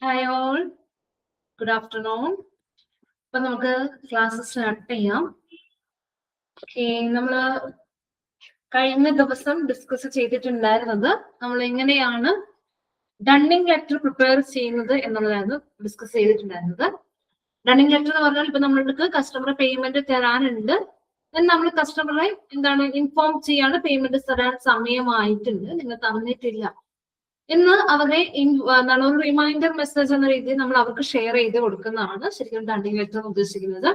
Hi all, good afternoon. അപ്പൊ നമുക്ക് class start ചെയ്യാം. നമ്മൾ കഴിഞ്ഞ ദിവസം ഡിസ്കസ് ചെയ്തിട്ടുണ്ടായിരുന്നത് നമ്മൾ എങ്ങനെയാണ് ഡണ്ണിങ് ലെറ്റർ പ്രിപ്പയർ ചെയ്യുന്നത് എന്നുള്ളതായിരുന്നു ഡിസ്കസ് ചെയ്തിട്ടുണ്ടായിരുന്നത്. ഡണ്ണിങ് ലെറ്റർ എന്ന് പറഞ്ഞാൽ ഇപ്പൊ നമ്മൾക്ക് കസ്റ്റമർ പേയ്മെന്റ് തരാനുണ്ട്, നമ്മൾ കസ്റ്റമറെ എന്താണ് ഇൻഫോം ചെയ്യാണ് പേയ്മെന്റ് തരാൻ സമയമായിട്ടുണ്ട്, നിങ്ങൾ തന്നിട്ടില്ല എന്ന് അവരെ എന്താണ് ഒരു റിമൈൻഡർ മെസ്സേജ് എന്ന രീതിയിൽ നമ്മൾ അവർക്ക് ഷെയർ ചെയ്ത് കൊടുക്കുന്നതാണ് ശരിക്കും ഡണ്ണിങ് ലെറ്റർ എന്ന് ഉദ്ദേശിക്കുന്നത്.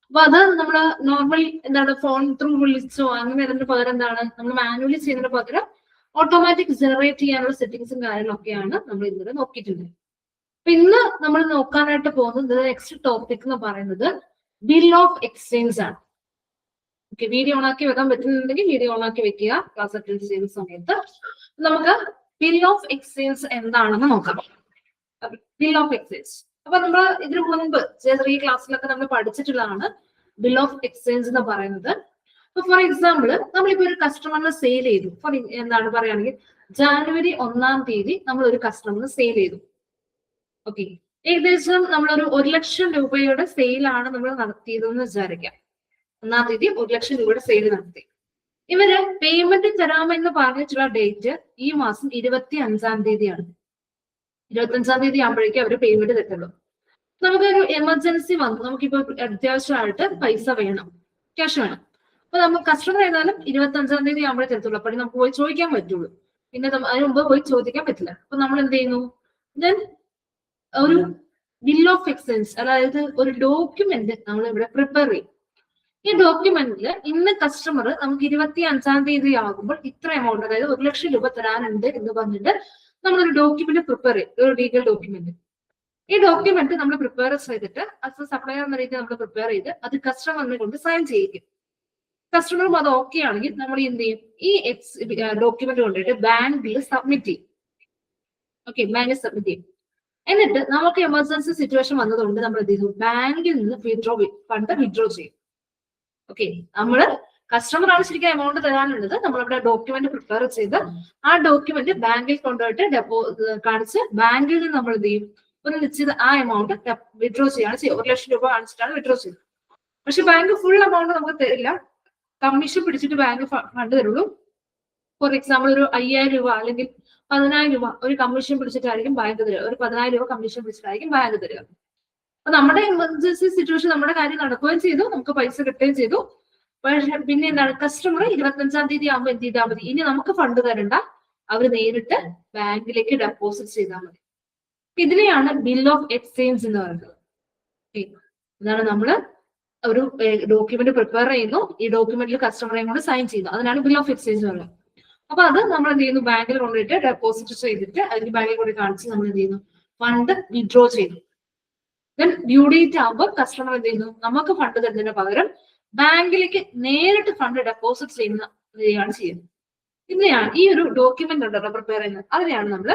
അപ്പൊ അത് നമ്മൾ നോർമൽ എന്താണ് ഫോൺ ത്രൂ വിളിച്ചോ അങ്ങനെ അതിന്റെ പകരം എന്താണ് നമ്മൾ മാനുവലി ചെയ്യുന്നതിന് പകരം ഓട്ടോമാറ്റിക് ജനറേറ്റ് ചെയ്യാനുള്ള സെറ്റിംഗ്സും കാര്യങ്ങളൊക്കെയാണ് നമ്മൾ ഇന്നലെ നോക്കിയിട്ടുണ്ട്. അപ്പൊ ഇന്ന് നമ്മൾ നോക്കാനായിട്ട് പോകുന്നത് നെക്സ്റ്റ് ടോപ്പിക് എന്ന് പറയുന്നത് ബിൽ ഓഫ് എക്സ്ചേഞ്ച് ആണ്. ഓക്കെ, വീഡിയോ ഓണാക്കി വെക്കാൻ പറ്റുന്നുണ്ടെങ്കിൽ വീഡിയോ ഓണാക്കി വെക്കുക ക്ലാസ് അറ്റൻഡ് ചെയ്യുന്ന സമയത്ത്. നമുക്ക് ബിൽ ഓഫ് എക്സ്ചേഞ്ച് എന്താണെന്ന് നോക്കാം. ബിൽ ഓഫ് എക്സ്ചേഞ്ച് അപ്പൊ നമ്മൾ ഇതിനു മുൻപ് ചെറിയ ക്ലാസ്സിലൊക്കെ നമ്മൾ പഠിച്ചിട്ടുള്ളതാണ് ബിൽ ഓഫ് എക്സ്ചേഞ്ച് എന്ന് പറയുന്നത്. ഫോർ എക്സാമ്പിൾ നമ്മളിപ്പോ ഒരു കസ്റ്റമറിന് സെയിൽ ചെയ്തു, എന്താണ് പറയുകയാണെങ്കിൽ ജാനുവരി 1-ാം തീയതി നമ്മൾ ഒരു കസ്റ്റമറിന് സെയിൽ ചെയ്തു. ഓക്കെ, ഏകദേശം നമ്മളൊരു 1,00,000 രൂപയുടെ സെയിലാണ് നമ്മൾ നടത്തിയതെന്ന് വിചാരിക്കാം. 1-ാം തീയതി 1,00,000 രൂപയുടെ സെയിൽ നടത്തി. ഇവര് പേയ്മെന്റ് തരാമെന്ന് പറഞ്ഞിട്ടുള്ള ഡേറ്റ് ഈ മാസം 25-ാം തീയതിയാണ്. 25-ാം തീയതി ആകുമ്പോഴേക്കും അവര് പേയ്മെന്റ് തരുള്ളൂ. നമുക്കൊരു എമർജൻസി വന്നു, നമുക്കിപ്പോ അത്യാവശ്യമായിട്ട് പൈസ വേണം, ക്യാഷ് വേണം. അപ്പൊ നമുക്ക് കസ്റ്റമർ ഏതായാലും 25-ാം തീയതി ആകുമ്പോഴേ തരത്തുള്ളൂ. അപ്പോഴേ നമുക്ക് പോയി ചോദിക്കാൻ പറ്റുള്ളൂ, പിന്നെ അതിന് മുമ്പ് പോയി ചോദിക്കാൻ പറ്റില്ല. അപ്പൊ നമ്മൾ എന്ത് ചെയ്യുന്നു, ദെൻ ഒരു ബിൽ ഓഫ് എക്സ്ചേഞ്ച്, അതായത് ഒരു ഡോക്യുമെന്റ് നമ്മൾ ഇവിടെ പ്രിപ്പയർ ചെയ്യും. ഈ ഡോക്യുമെന്റിൽ ഇന്ന് കസ്റ്റമർ നമുക്ക് 25-ാം തീയതി ആകുമ്പോൾ ഇത്ര എമൗണ്ട്, അതായത് 1,00,000 രൂപ തരാനുണ്ട് എന്ന് പറഞ്ഞിട്ട് നമ്മളൊരു ഡോക്യുമെന്റ് പ്രിപ്പയർ ചെയ്യും, ഒരു ലീഗൽ ഡോക്യുമെന്റ്. ഈ ഡോക്യുമെന്റ് നമ്മൾ പ്രിപ്പയർ ചെയ്തിട്ട് അത് സപ്ലയർ എന്ന രീതിയിൽ നമ്മൾ പ്രിപ്പയർ ചെയ്ത് അത് കസ്റ്റമറിനെ കൊണ്ട് സൈൻ ചെയ്യിക്കും. കസ്റ്റമറും അത് ഓക്കെ ആണെങ്കിൽ നമ്മൾ എന്ത് ചെയ്യും, ഈ ഡോക്യുമെന്റ് കൊണ്ടിട്ട് ബാങ്കിൽ സബ്മിറ്റ് ചെയ്യും. ഓക്കെ, ബാങ്കിൽ സബ്മിറ്റ് ചെയ്യും. എന്നിട്ട് നമുക്ക് എമർജൻസി സിറ്റുവേഷൻ വന്നതുകൊണ്ട് നമ്മൾ എന്ത് ചെയ്തു, ബാങ്കിൽ നിന്ന് ഫണ്ട് വിഡ്രോ ചെയ്യും. ഓക്കെ, നമ്മള് കസ്റ്റമർ ആണ് ശരിക്കും എമൗണ്ട് തരാനുള്ളത്, നമ്മളിവിടെ ഡോക്യുമെന്റ് പ്രിപ്പയർ ചെയ്ത് ആ ഡോക്യുമെന്റ് ബാങ്കിൽ കൊണ്ടുപോയിട്ട് കാണിച്ച് ബാങ്കിൽ നിന്ന് നമ്മൾ എന്ത് ചെയ്യും, ഒരു നിശ്ചിത ആ എമൗണ്ട് വിഡ്രോ ചെയ്യാണ് ചെയ്യുക. 1,00,000 രൂപ കാണിച്ചിട്ടാണ് വിഡ്രോ ചെയ്യുന്നത്. പക്ഷെ ബാങ്ക് ഫുൾ എമൗണ്ട് നമുക്ക് തരില്ല, കമ്മീഷൻ പിടിച്ചിട്ട് ബാങ്ക് ഫണ്ട് തരുള്ളൂ. ഫോർ എക്സാമ്പിൾ ഒരു 5,000 രൂപ അല്ലെങ്കിൽ 10,000 രൂപ ഒരു കമ്മീഷൻ പിടിച്ചിട്ടായിരിക്കും ബാങ്ക് തരിക, ഒരു 10,000 രൂപ കമ്മീഷൻ പിടിച്ചിട്ടായിരിക്കും ബാങ്ക് തരിക. അപ്പൊ നമ്മുടെ എമർജൻസി സിറ്റുവേഷൻ നമ്മുടെ കാര്യം നടക്കുകയും ചെയ്തു, നമുക്ക് പൈസ കിട്ടുകയും ചെയ്തു. പക്ഷെ പിന്നെ എന്താണ്, കസ്റ്റമർ 25-ാം തീയതി ആകുമ്പോൾ എന്ത് ചെയ്താൽ മതി, ഇനി നമുക്ക് ഫണ്ട് തരണ്ട, അവർ നേരിട്ട് ബാങ്കിലേക്ക് ഡെപ്പോസിറ്റ് ചെയ്താൽ മതി. ഇതിനെയാണ് ബിൽ ഓഫ് എക്സ്ചേഞ്ച് എന്ന് പറയുന്നത്. ഇതാണ് നമ്മള് ഒരു ഡോക്യുമെന്റ് പ്രിപ്പയർ ചെയ്യുന്നു, ഈ ഡോക്യുമെന്റിൽ കസ്റ്റമറെ കൊണ്ട് സൈൻ ചെയ്യുന്നു, അതിനാണ് ബിൽ ഓഫ് എക്സ്ചേഞ്ച് പറയുന്നത്. അപ്പൊ അത് നമ്മൾ എന്ത് ചെയ്യുന്നു, ബാങ്കിൽ കൊണ്ടുപോയിട്ട് ഡെപ്പോസിറ്റ് ചെയ്തിട്ട് അതിന് ബാങ്കിൽ കൊണ്ട് കാണിച്ച് നമ്മൾ എന്ത് ചെയ്യുന്നു, ഫണ്ട് വിഡ്രോ ചെയ്യുന്നു. ദെൻ ഡ്യൂ ഡേറ്റ് ആകുമ്പോൾ കസ്റ്റമർ എന്ത് ചെയ്യുന്നു, നമുക്ക് ഫണ്ട് തരുന്നതിന് പകരം ബാങ്കിലേക്ക് നേരിട്ട് ഫണ്ട് ഡെപ്പോസിറ്റ് ചെയ്യുന്നതാണ് ചെയ്യുന്നത്. ഇതിനെയാണ് ഈ ഒരു ഡോക്യുമെന്റ് ഉണ്ടല്ലോ പ്രിപ്പയർ ചെയ്യുന്നത്, അതിനെയാണ് നമ്മൾ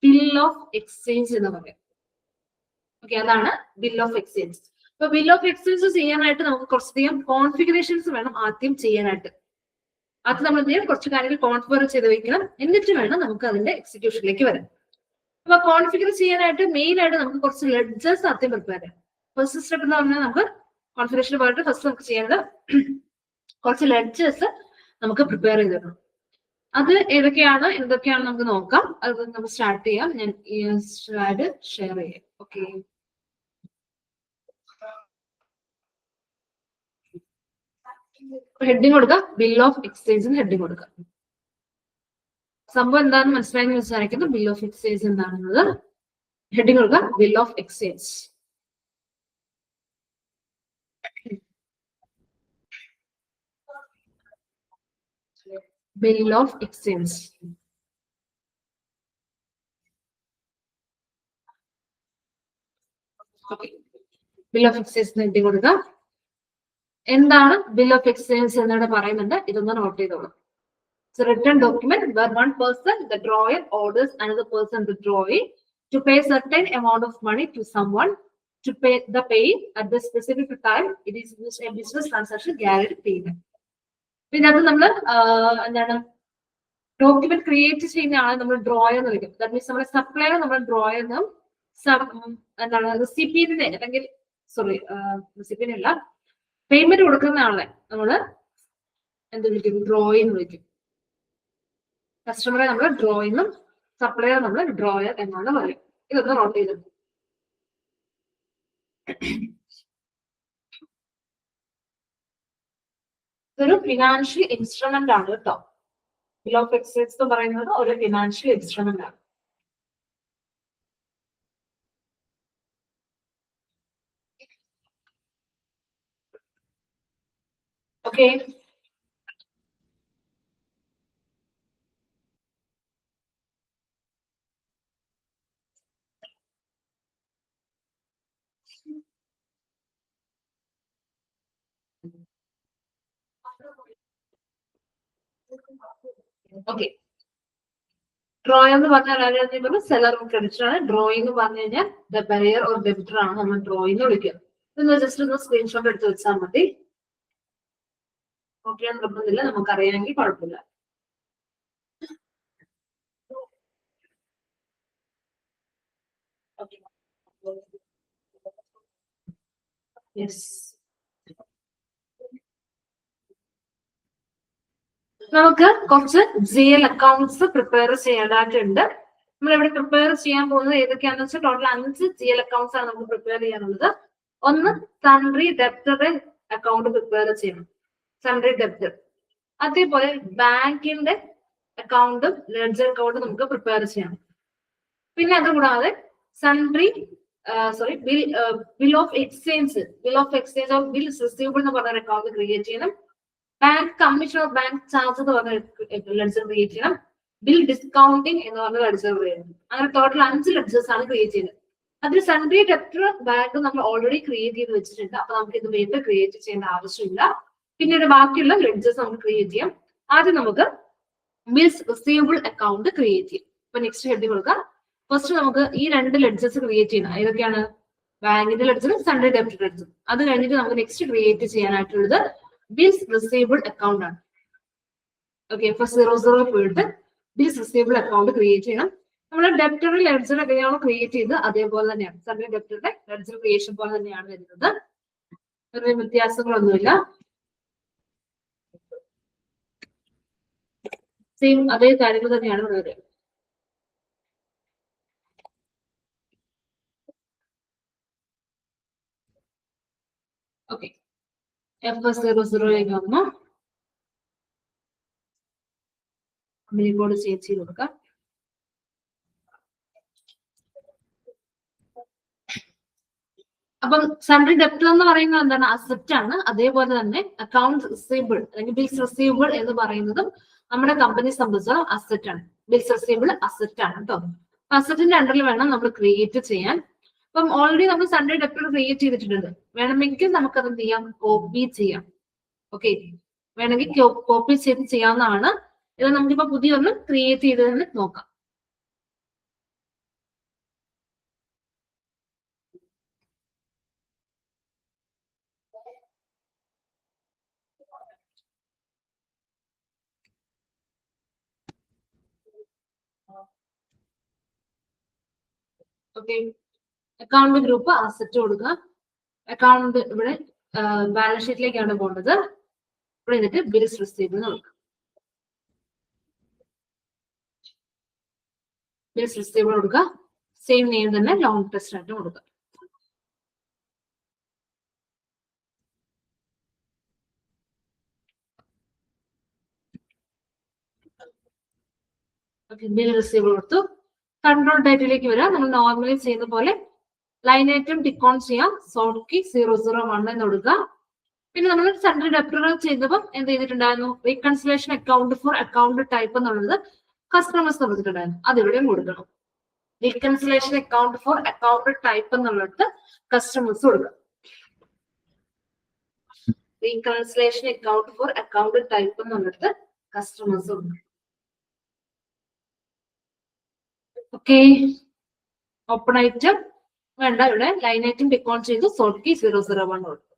ബിൽ ഓഫ് എക്സ്ചേഞ്ച് എന്ന് പറയുന്നത്. ഓക്കെ, അതാണ് ബിൽ ഓഫ് എക്സ്ചേഞ്ച്. അപ്പൊ ബിൽ ഓഫ് എക്സ്ചേഞ്ച് ചെയ്യാനായിട്ട് നമുക്ക് കുറച്ചധികം കോൺഫിഗറേഷൻസ് വേണം ആദ്യം ചെയ്യാനായിട്ട്. അത് നമ്മൾ എന്ത് ചെയ്യണം, കുറച്ച് കാര്യങ്ങൾ കോൺഫിഗർ ചെയ്ത് വെക്കണം, എന്നിട്ട് വേണം നമുക്ക് അതിന്റെ എക്സിക്യൂഷനിലേക്ക് വരാം. അപ്പൊ കോൺഫിഗർ ചെയ്യാനായിട്ട് മെയിൻ ആയിട്ട് നമുക്ക് കുറച്ച് ലെഡ്ജേഴ്സ് ആദ്യം പ്രിപ്പയർ ചെയ്യാം. ഫസ്റ്റ് സ്റ്റെപ്പ് എന്ന് പറഞ്ഞാൽ നമുക്ക് കോൺഫിഗറേഷൻ പോയിട്ട് ഫസ്റ്റ് നമുക്ക് ചെയ്യേണ്ടത് കുറച്ച് ലെഡ്ജേഴ്സ് നമുക്ക് പ്രിപ്പയർ ചെയ്ത് തരണം. അത് ഏതൊക്കെയാണ് എന്തൊക്കെയാണ് നമുക്ക് നോക്കാം. അത് നമുക്ക് സ്റ്റാർട്ട് ചെയ്യാം. ഞാൻ ഈ സ്ലൈഡ് ഷെയർ ചെയ്യാം. ഓക്കെ, ഹെഡിങ് കൊടുക്കാം, ബിൽ ഓഫ് എക്സ്ചേഞ്ചിന് ഹെഡിങ് കൊടുക്കാം. സംഭവം എന്താണെന്ന് മനസ്സിലായെന്ന് വിചാരിക്കുന്നു. ബിൽ ഓഫ് എക്സ്ചേഞ്ച് എന്താണെന്നത് ഹെഡിങ് കൊടുക്കാം, bill of exchange. Bill of exchange. Bill of exchange heading കൊടുക്കാം. എന്താണ് ബിൽ ഓഫ് എക്സ്ചേഞ്ച് എന്നിവിടെ പറയുന്നുണ്ട്, ഇതൊന്ന് നോട്ട് ചെയ്തോളൂ. It's a written document where one person, the drawer, orders another person, the drawee, to pay certain amount of money to someone to pay the pay at the specific time. It is a business transaction guaranteed payment. ഇതിനകത്ത് നമ്മൾ എന്താണ് document create ചെയ്യുന്ന ആളെ നമ്മൾ drawer എന്ന് വിളിക്കും. That means നമ്മുടെ supplier നമ്മൾ ഡ്രോയർ എന്നും എന്താണ് റെസിപ്പിന്റെ അല്ലെങ്കിൽ സോറി റെസിപ്പിന്റെ അല്ല, പേയ്മെന്റ് കൊടുക്കുന്ന ആളെ നമ്മള് എന്ത് വിളിക്കും? ഡ്രോയിങ് വിളിക്കും. കസ്റ്റമറെ നമ്മൾ ഡ്രോയിങ്ങും സപ്ലയർ നമ്മൾ ഡ്രോയർ എന്നാണ് പറയും. ഇതൊന്ന് നോട്ട് ചെയ്തു. ഇതൊരു ഫിനാൻഷ്യൽ ഇൻസ്ട്രുമെന്റ് ആണ് കേട്ടോ. ബിൽ ഓഫ് എക്സ്ചേഞ്ച് എന്ന് പറയുന്നത് ഒരു ഫിനാൻഷ്യൽ ഇൻസ്ട്രുമെന്റ് ആണ്. Okay, okay. ഡ്രോയർ എന്ന് പറഞ്ഞാൽ സെലറും ക്രെഡിറ്റർ ആണ്. ഡ്രോയിങ് എന്ന് പറഞ്ഞു കഴിഞ്ഞാൽ ദ ബയർ ഓർ ഡെബിറ്റർ ആണ് നമ്മൾ ഡ്രോയിങ് വിളിക്കുക. ഇതൊന്ന് ജസ്റ്റ് ഒന്ന് സ്ക്രീൻഷോട്ട് എടുത്ത് വെച്ചാൽ മതി. ഓക്കെ, നിർബന്ധമില്ല, നമുക്കറിയാമെങ്കിൽ കുഴപ്പമില്ല. യെസ്, നമുക്ക് കുറച്ച് GL അക്കൗണ്ട്സ് പ്രിപ്പയർ ചെയ്യേണ്ടതായിട്ടുണ്ട്. നമ്മളിവിടെ പ്രിപ്പയർ ചെയ്യാൻ പോകുന്നത് ഏതൊക്കെയാണെന്ന് വെച്ചാൽ ടോട്ടൽ 5 GL അക്കൗണ്ട്സ് ആണ് നമുക്ക് പ്രിപ്പയർ ചെയ്യാനുള്ളത്. ഒന്ന് സൺട്രി ഡെപ്റ്റർ അക്കൗണ്ട് പ്രിപ്പയർ ചെയ്യണം, സൺട്രി ഡെപ്റ്റർ. അതേപോലെ ബാങ്കിന്റെ അക്കൗണ്ടും ലെഡ്ജർ അക്കൗണ്ടും നമുക്ക് പ്രിപ്പയർ ചെയ്യണം. പിന്നെ അതുകൂടാതെ sundry bill of exchange of bill receivable എന്ന് പറഞ്ഞ അക്കൗണ്ട് ക്രിയേറ്റ് ചെയ്യണം. Bank commission of bank charge എന്ന് പറഞ്ഞ ലെഡ്ജർ ക്രിയേറ്റ് ചെയ്യണം. ബിൽ ഡിസ്കൗണ്ടിങ് എന്ന് പറഞ്ഞ ലെഡ്ജർ ക്രിയേറ്റ് ചെയ്യണം. അങ്ങനെ ടോട്ടൽ 5 ലെഡ്ജേഴ്സ് ആണ് ക്രിയേറ്റ് ചെയ്യുന്നത്. അതിൽ സൺട്രി ഡെപ്റ്റർ ബാങ്ക് നമ്മൾ ഓൾറെഡി ക്രിയേറ്റ് ചെയ്ത് വെച്ചിട്ടുണ്ട്. അപ്പൊ നമുക്ക് ഇത് വീണ്ടും ക്രിയേറ്റ് ചെയ്യേണ്ട ആവശ്യമില്ല. പിന്നീട് ബാക്കിയുള്ള ലെഡ്ജേഴ്സ് നമുക്ക് ക്രിയേറ്റ് ചെയ്യാം. ആദ്യം നമുക്ക് ബിൽസ് റിസീവബിൾ അക്കൗണ്ട് ക്രിയേറ്റ് ചെയ്യാം. അപ്പൊ നെക്സ്റ്റ് ഹെഡ് കൊടുക്കാം. ഫസ്റ്റ് നമുക്ക് ഈ 2 ലെഡ്ജേഴ്സ് ക്രിയേറ്റ് ചെയ്യണം. ഏതൊക്കെയാണ്? ബാങ്കിന്റെ ലെഡ്ജറും സൺട്രി ഡെപ്റ്റർ ലെഡ്ജറും. അത് കഴിഞ്ഞിട്ട് നമുക്ക് നെക്സ്റ്റ് ക്രിയേറ്റ് ചെയ്യാനായിട്ടുള്ളത് ബിൽസ് റിസീവബിൾ അക്കൗണ്ട് ആണ്. ഓക്കെ, ഇപ്പൊ 00 പോയിട്ട് ബിൽസ് റിസീവബിൾ അക്കൗണ്ട് ക്രിയേറ്റ് ചെയ്യണം. നമ്മൾ ഡെപ്റ്റർ ലെഡ്ജർ എങ്ങനെയാണോ ക്രിയേറ്റ് ചെയ്ത് അതേപോലെ തന്നെയാണ് സൺട്രി ഡെപ്റ്ററുടെ ലെഡ്ജർ ക്രിയേഷൻ പോലെ തന്നെയാണ് വരുന്നത്. വേറെ വ്യത്യാസങ്ങളൊന്നുമില്ല. സെയിം അതേ കാര്യങ്ങൾ തന്നെയാണ് വരുന്നത്. ഓക്കെ, F00 വന്നു. കമ്പനി കോഡ് ചേഞ്ച് ചെയ്ത് കൊടുക്കാം. അപ്പം സൺട്രി ഡെപ്റ്റർ എന്ന് പറയുന്നത് എന്താണ്? അസറ്റ് ആണ്. അതേപോലെ തന്നെ അക്കൗണ്ട് റിസീവബിൾ അല്ലെങ്കിൽ ബിൽസ് റിസീവബിൾ എന്ന് പറയുന്നതും നമ്മുടെ കമ്പനി സംബന്ധിച്ച അസറ്റ് ആണ്. ബിൽസ് റിസീവബിൾ അസറ്റ് ആണ് കേട്ടോ. അസറ്റിന്റെ അണ്ടറിൽ വേണം നമ്മൾ ക്രിയേറ്റ് ചെയ്യാൻ. അപ്പം ഓൾറെഡി നമ്മൾ സൺട്രി ഡെപ്റ്റർ ക്രിയേറ്റ് ചെയ്തിട്ടുണ്ട്. വേണമെങ്കിൽ നമുക്കത് എന്ത് ചെയ്യാം? കോപ്പി ചെയ്യാം. ഓക്കെ, വേണമെങ്കിൽ കോപ്പി ചെയ്ത് ചെയ്യാവുന്നതാണ്. ഇത് നമുക്കിപ്പോ പുതിയൊന്ന് ക്രിയേറ്റ് ചെയ്തതെന്ന് നോക്കാം. ഓക്കെ, അക്കൗണ്ട് ഗ്രൂപ്പ് അസറ്റ് കൊടുക്കുക. അക്കൗണ്ട് ഇവിടെ ബാലൻസ് ഷീറ്റിലേക്കാണ് പോകേണ്ടത്. ഇവിടെ എന്നിട്ട് ബിൽസ് റിസീവബിൾ കൊടുക്കുക. ബിൽസ് റിസീവബിൾ കൊടുക്കുക. സെയിം നെയിം തന്നെ ലോങ് ടെസ്റ്റ് ആയിട്ട് കൊടുക്കുക. ബിൽ റിസീവബിൾ കൊടുത്തു. കൺട്രോൾ ഡേറ്റിലേക്ക് വരാം. നമ്മൾ നോർമലി ചെയ്യുന്ന പോലെ ലൈൻ ഐറ്റം ടിക്ക് ഓൺ ചെയ്യാം. സോർട്ട് കീ 001 എന്ന് കൊടുക്കുക. പിന്നെ നമ്മൾ സൺട്രി ഡെപ്റ്റർ ചെയ്തപ്പോൾ എന്ത് ചെയ്തിട്ടുണ്ടായിരുന്നു? Reconciliation account for account type എന്നുള്ളത് കസ്റ്റമേഴ്സ് കൊടുത്തിട്ടുണ്ടായിരുന്നു. അതിവിടെയും കൊടുക്കണം. Reconciliation account for account type എന്നുള്ളത് കസ്റ്റമേഴ്സ് കൊടുക്കണം. Reconciliation account for account type എന്നുള്ളത് കസ്റ്റമേഴ്സ് കൊടുക്കണം. ഓക്കെ, ഓപ്പൺ ഐറ്റം വേണ്ട. ഇവിടെ ലൈൻ ഐറ്റം ടിക്ക് ഓൺ ചെയ്തു. സോർട്ട് കീ 001 കൊടുത്തു.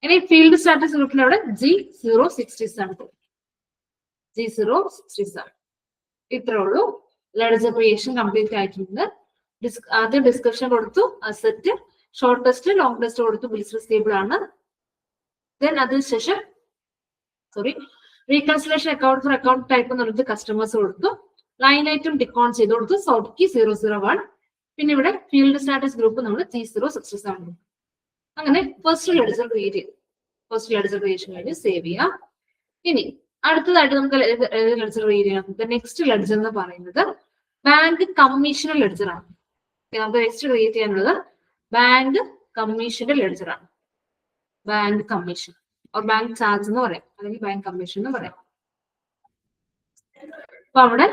ഇനി ഫീൽഡ് സ്റ്റാറ്റസ് ഗ്രൂപ്പിന്റെ അവിടെ G067 G067 ഇത്രേ ഉള്ളൂ. ലെഡ്ജർ ക്രിയേഷൻ കംപ്ലീറ്റ് ആയിട്ടുണ്ട്. ആദ്യം ഡിസ്ക്രിപ്ഷൻ കൊടുത്തു, asset, short test, long test കൊടുത്തു, ബിൽസ് റിസീവബിൾ ആണ്. ദെൻ അതിനുശേഷം reconciliation account for account type എന്ന് പറഞ്ഞിട്ട് കസ്റ്റമേഴ്സ് കൊടുത്തു, ലൈൻ ഐറ്റം ടിക്ക് ഓൺ ചെയ്ത് കൊടുത്തു, സോർട്ട് കീ 001. പിന്നെ ഇവിടെ ഫീൽഡ് സ്റ്റാറ്റസ് ഗ്രൂപ്പ് നമ്മൾ G067 കൊടുത്തു. അങ്ങനെ ഫസ്റ്റ് ലെഡ്ജർ ക്രിയേറ്റ് ചെയ്തു. ഫസ്റ്റ് ലെഡ്ജർ ക്രിയേഷൻ കഴിഞ്ഞ് സേവ് ചെയ്യാം. ഇനി അടുത്തതായിട്ട് നമുക്ക് ലെഡ്ജർ ക്രിയേറ്റ് ചെയ്യാം. നെക്സ്റ്റ് ലെഡ്ജർ എന്ന് പറയുന്നത് ബാങ്ക് കമ്മീഷൻ ലെഡ്ജർ ആണ്. നമുക്ക് നെക്സ്റ്റ് ക്രിയേറ്റ് ചെയ്യാനുള്ളത് ബാങ്ക് കമ്മീഷന്റെ ലെഡ്ജർ ആണ്. Bank commission or bank charge എന്ന് പറയാം, അല്ലെങ്കിൽ ബാങ്ക് കമ്മീഷൻ എന്ന് പറയാം. അപ്പൊ അവിടെ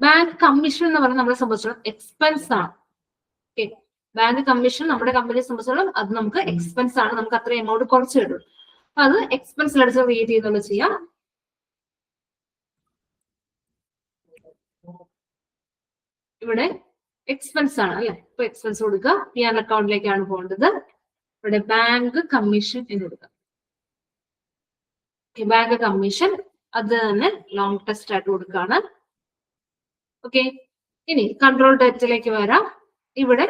ബാങ്ക് കമ്മീഷൻ എന്ന് പറയുന്നത് നമ്മളെ സംബന്ധിച്ചിടത്തോളം എക്സ്പെൻസ് ആണ്. ഓക്കെ, ബാങ്ക് കമ്മീഷൻ നമ്മുടെ കമ്പനിയെ സംബന്ധിച്ചിടത്തോളം അത് നമുക്ക് എക്സ്പെൻസ് ആണ്. നമുക്ക് അത്ര എമൗണ്ട് കുറച്ച് കിട്ടും. അപ്പൊ അത് എക്സ്പെൻസ് ലെഡ്ജർ ക്രിയേറ്റ് ചെയ്യുന്നത് ചെയ്യാം. ഇവിടെ എക്സ്പെൻസ് ആണ് അല്ലെ, ഇപ്പൊ എക്സ്പെൻസ് കൊടുക്കുക. പി ആൻഡ് അക്കൗണ്ടിലേക്കാണ് പോകേണ്ടത്. ഇവിടെ ബാങ്ക് കമ്മീഷൻ എന്ന് കൊടുക്കുക. ബാങ്ക് കമ്മീഷൻ അത് തന്നെ ലോങ് ടെസ്റ്റ് ആയിട്ട് കൊടുക്കുകയാണ്. ഓക്കെ, ഇനി കൺട്രോൾ ഡേറ്റിലേക്ക് വരാം. ഇവിടെ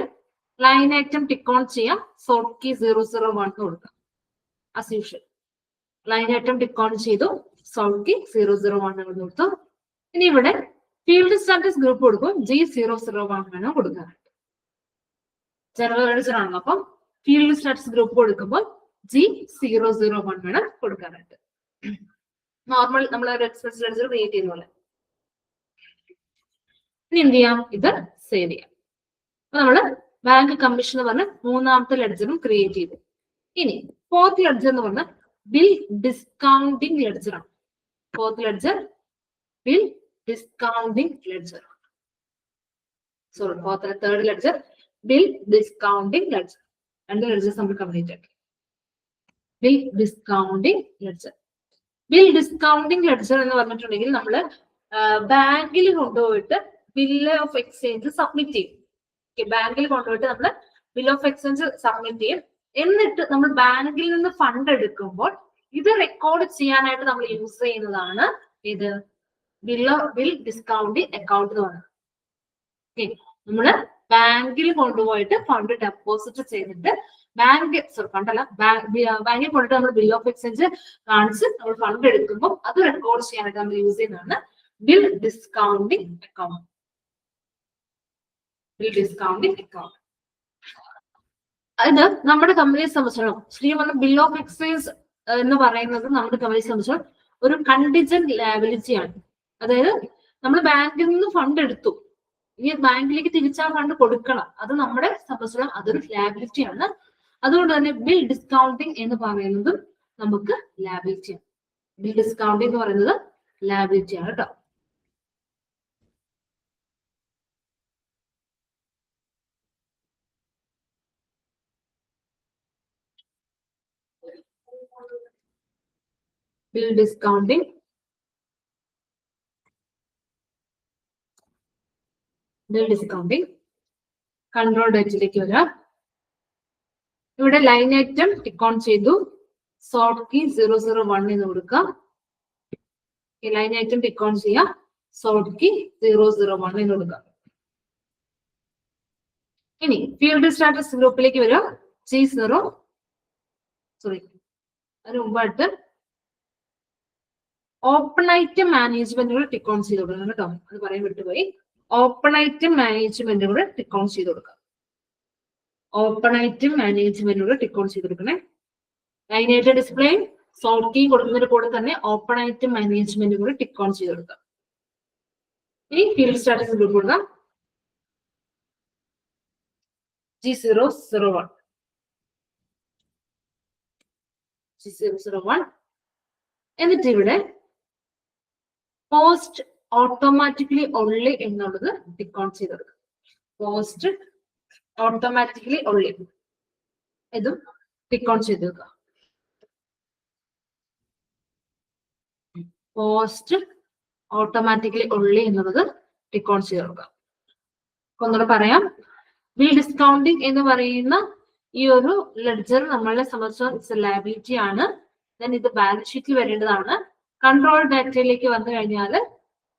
ലൈൻ ഐറ്റം ടിക്ക് ഓൺ ചെയ്യാം, സോർട്ട് കീ 001 കൊടുക്കാം. As usual line item tick on ചെയ്തു, സോർട്ട് കീ 001 കൊടുത്തു. ഇനി ഇവിടെ ഫീൽഡ് സ്റ്റാറ്റസ് ഗ്രൂപ്പ് കൊടുക്കും, G001 വേണം കൊടുക്കാനായിട്ട്. ജനറൽ ലെഡ്ജർ ആണല്ലോ, അപ്പം ഫീൽഡ് സ്റ്റാറ്റസ് ഗ്രൂപ്പ് കൊടുക്കുമ്പോൾ G001 വേണം കൊടുക്കാനായിട്ട്. നോർമൽ നമ്മൾ എക്സ്പെൻസ് ലെഡ്ജർ ക്രിയേറ്റ് ചെയ്യുന്ന പോലെ. ഇനി എന്ത് ചെയ്യാം, ഇത് സേവ് ചെയ്യാം. അപ്പൊ നമ്മള് ബാങ്ക് കമ്മീഷൻ എന്ന് പറഞ്ഞ മൂന്നാമത്തെ ലെഡ്ജറും ക്രിയേറ്റ് ചെയ്തു. ഇനി ഫോർത്ത് ലെഡ്ജർ എന്ന് പറഞ്ഞാൽ ബിൽ ഡിസ്കൗണ്ടിങ് ലെഡ്ജർ ആണ്. Fourth ledger bill discounting ledger. Third ledger bill discounting ledger. രണ്ട് ലെഡ്ജേഴ്സ് നമ്മൾ കംപ്ലീറ്റ് ആക്കി. Bill discounting ledger. Bill discounting ledger എന്ന് പറഞ്ഞിട്ടുണ്ടെങ്കിൽ നമ്മള് ബാങ്കിൽ കൊണ്ടുപോയിട്ട് ബില്ല് ഓഫ് എക്സ്ചേഞ്ച് സബ്മിറ്റ് ചെയ്യും. ബാങ്കിൽ കൊണ്ടുപോയിട്ട് നമ്മൾ ബിൽ ഓഫ് എക്സ്ചേഞ്ച് സബ്മിറ്റ് ചെയ്യും. എന്നിട്ട് നമ്മൾ ബാങ്കിൽ നിന്ന് ഫണ്ട് എടുക്കുമ്പോൾ ഇത് റെക്കോർഡ് ചെയ്യാനായിട്ട് നമ്മൾ യൂസ് ചെയ്യുന്നതാണ് ഇത് ബിൽ ഡിസ്കൗണ്ടിങ് അക്കൗണ്ട് എന്ന് പറയുന്നത്. നമ്മള് ബാങ്കിൽ കൊണ്ടുപോയിട്ട് ഫണ്ട് ഡെപ്പോസിറ്റ് ചെയ്തിട്ട് ബാങ്കിൽ കൊണ്ടിട്ട് നമ്മൾ ബിൽ ഓഫ് എക്സ്ചേഞ്ച് കാണിച്ച് നമ്മൾ ഫണ്ട് എടുക്കുമ്പോൾ അത് റെക്കോർഡ് ചെയ്യാനായിട്ട് നമ്മൾ യൂസ് ചെയ്യുന്നതാണ് bill discounting account. Bill discounting account അത് നമ്മുടെ കമ്പനിയെ സംബന്ധിച്ചിടത്തോളം ശരിക്കും പറഞ്ഞ ബിൽ ഓഫ് എക്സ്ചേഞ്ച് എന്ന് പറയുന്നത് നമ്മുടെ കമ്പനിയെ സംബന്ധിച്ചിടത്തോളം ഒരു കണ്ടിജന്റ് ലയബിലിറ്റി ആണ്. അതായത് നമ്മൾ ബാങ്കിൽ നിന്ന് ഫണ്ട് എടുത്തു, ഇനി ബാങ്കിലേക്ക് തിരിച്ചാ ഫണ്ട് കൊടുക്കണം. അത് നമ്മുടെ സംബന്ധിച്ചിടത്തോളം അതൊരു ലയബിലിറ്റി ആണ്. അതുകൊണ്ട് തന്നെ ബിൽ ഡിസ്കൗണ്ടിങ് എന്ന് പറയുന്നതും നമുക്ക് ലയബിലിറ്റി ആണ്. ബിൽ ഡിസ്കൗണ്ടിങ് എന്ന് പറയുന്നത് ലയബിലിറ്റി ആണ് കേട്ടോ. ബിൽ ഡിസ്കൗണ്ടിങ് കൺട്രോൾ ഡേറ്റിലേക്ക് വരാം. ഇവിടെ ലൈൻ ഐറ്റം ടിക്ക് ഓൺ ചെയ്തു, സോർട്ട് കീ 001 എന്ന് കൊടുക്കാം. ലൈൻ ഐറ്റം ടിക്ക് ഓൺ ചെയ്യാം, സോർട്ട് കീ 001 എന്ന് കൊടുക്കാം. ഇനി ഫീൽഡ് സ്റ്റാറ്റസ് ഗ്രൂപ്പിലേക്ക് വരാം. അതിന് മുമ്പായിട്ട് ഓപ്പൺ ഐറ്റം മാനേജ്മെന്റുകൾ ടിക്ക് ഓൺ ചെയ്ത് കൊടുക്കണം കേട്ടോ. അത് പറയാൻ വിട്ടുപോയി. ഓപ്പൺ ഐറ്റം മാനേജ്മെന്റുകൾ ടിക്ക് ഓൺ ചെയ്ത് കൊടുക്കാം. ഓപ്പൺ ഐറ്റം മാനേജ്മെന്റുകൾ ടിക്ക് ഓൺ ചെയ്ത് കൊടുക്കണേ. Line item display sort key കൊടുക്കുന്നതിന്റെ കൂടെ തന്നെ ഓപ്പൺ ഐറ്റം മാനേജ്മെന്റുകൾ ടിക്ക് ഓൺ ചെയ്ത് കൊടുക്കാം. ഇനി ഫീൽഡ് സ്റ്റാറ്റസ് ഗ്രൂപ്പ് കൊടുക്കാം, G001. എന്നിട്ട് ഇവിടെ പോസ്റ്റ് ഓട്ടോമാറ്റിക്കലി ഓൺലി എന്നുള്ളത് ടിക്ക് ഓൺ ചെയ്ത് കൊടുക്കുക. പോസ്റ്റ് ഓട്ടോമാറ്റിക്കലി ഓൺലി ഇതും ടിക്ക് ഓൺ ചെയ്ത് കൊടുക്കുക. പോസ്റ്റ് ഓട്ടോമാറ്റിക്കലി ഓൺലി എന്നുള്ളത് ടിക്ക് ഓൺ ചെയ്ത് കൊടുക്കുക. ഒന്നുകൂടെ പറയാം, ബിൽ ഡിസ്കൗണ്ടിങ് എന്ന് പറയുന്ന ഈ ഒരു ലെഡ്ജർ നമ്മളെ സംബന്ധിച്ച ലയബിലിറ്റി ആണ്. ദെൻ ഇത് ബാലൻസ് ഷീറ്റിൽ വരേണ്ടതാണ്. കൺട്രോൾ ഡാറ്റയിലേക്ക് വന്നു കഴിഞ്ഞാൽ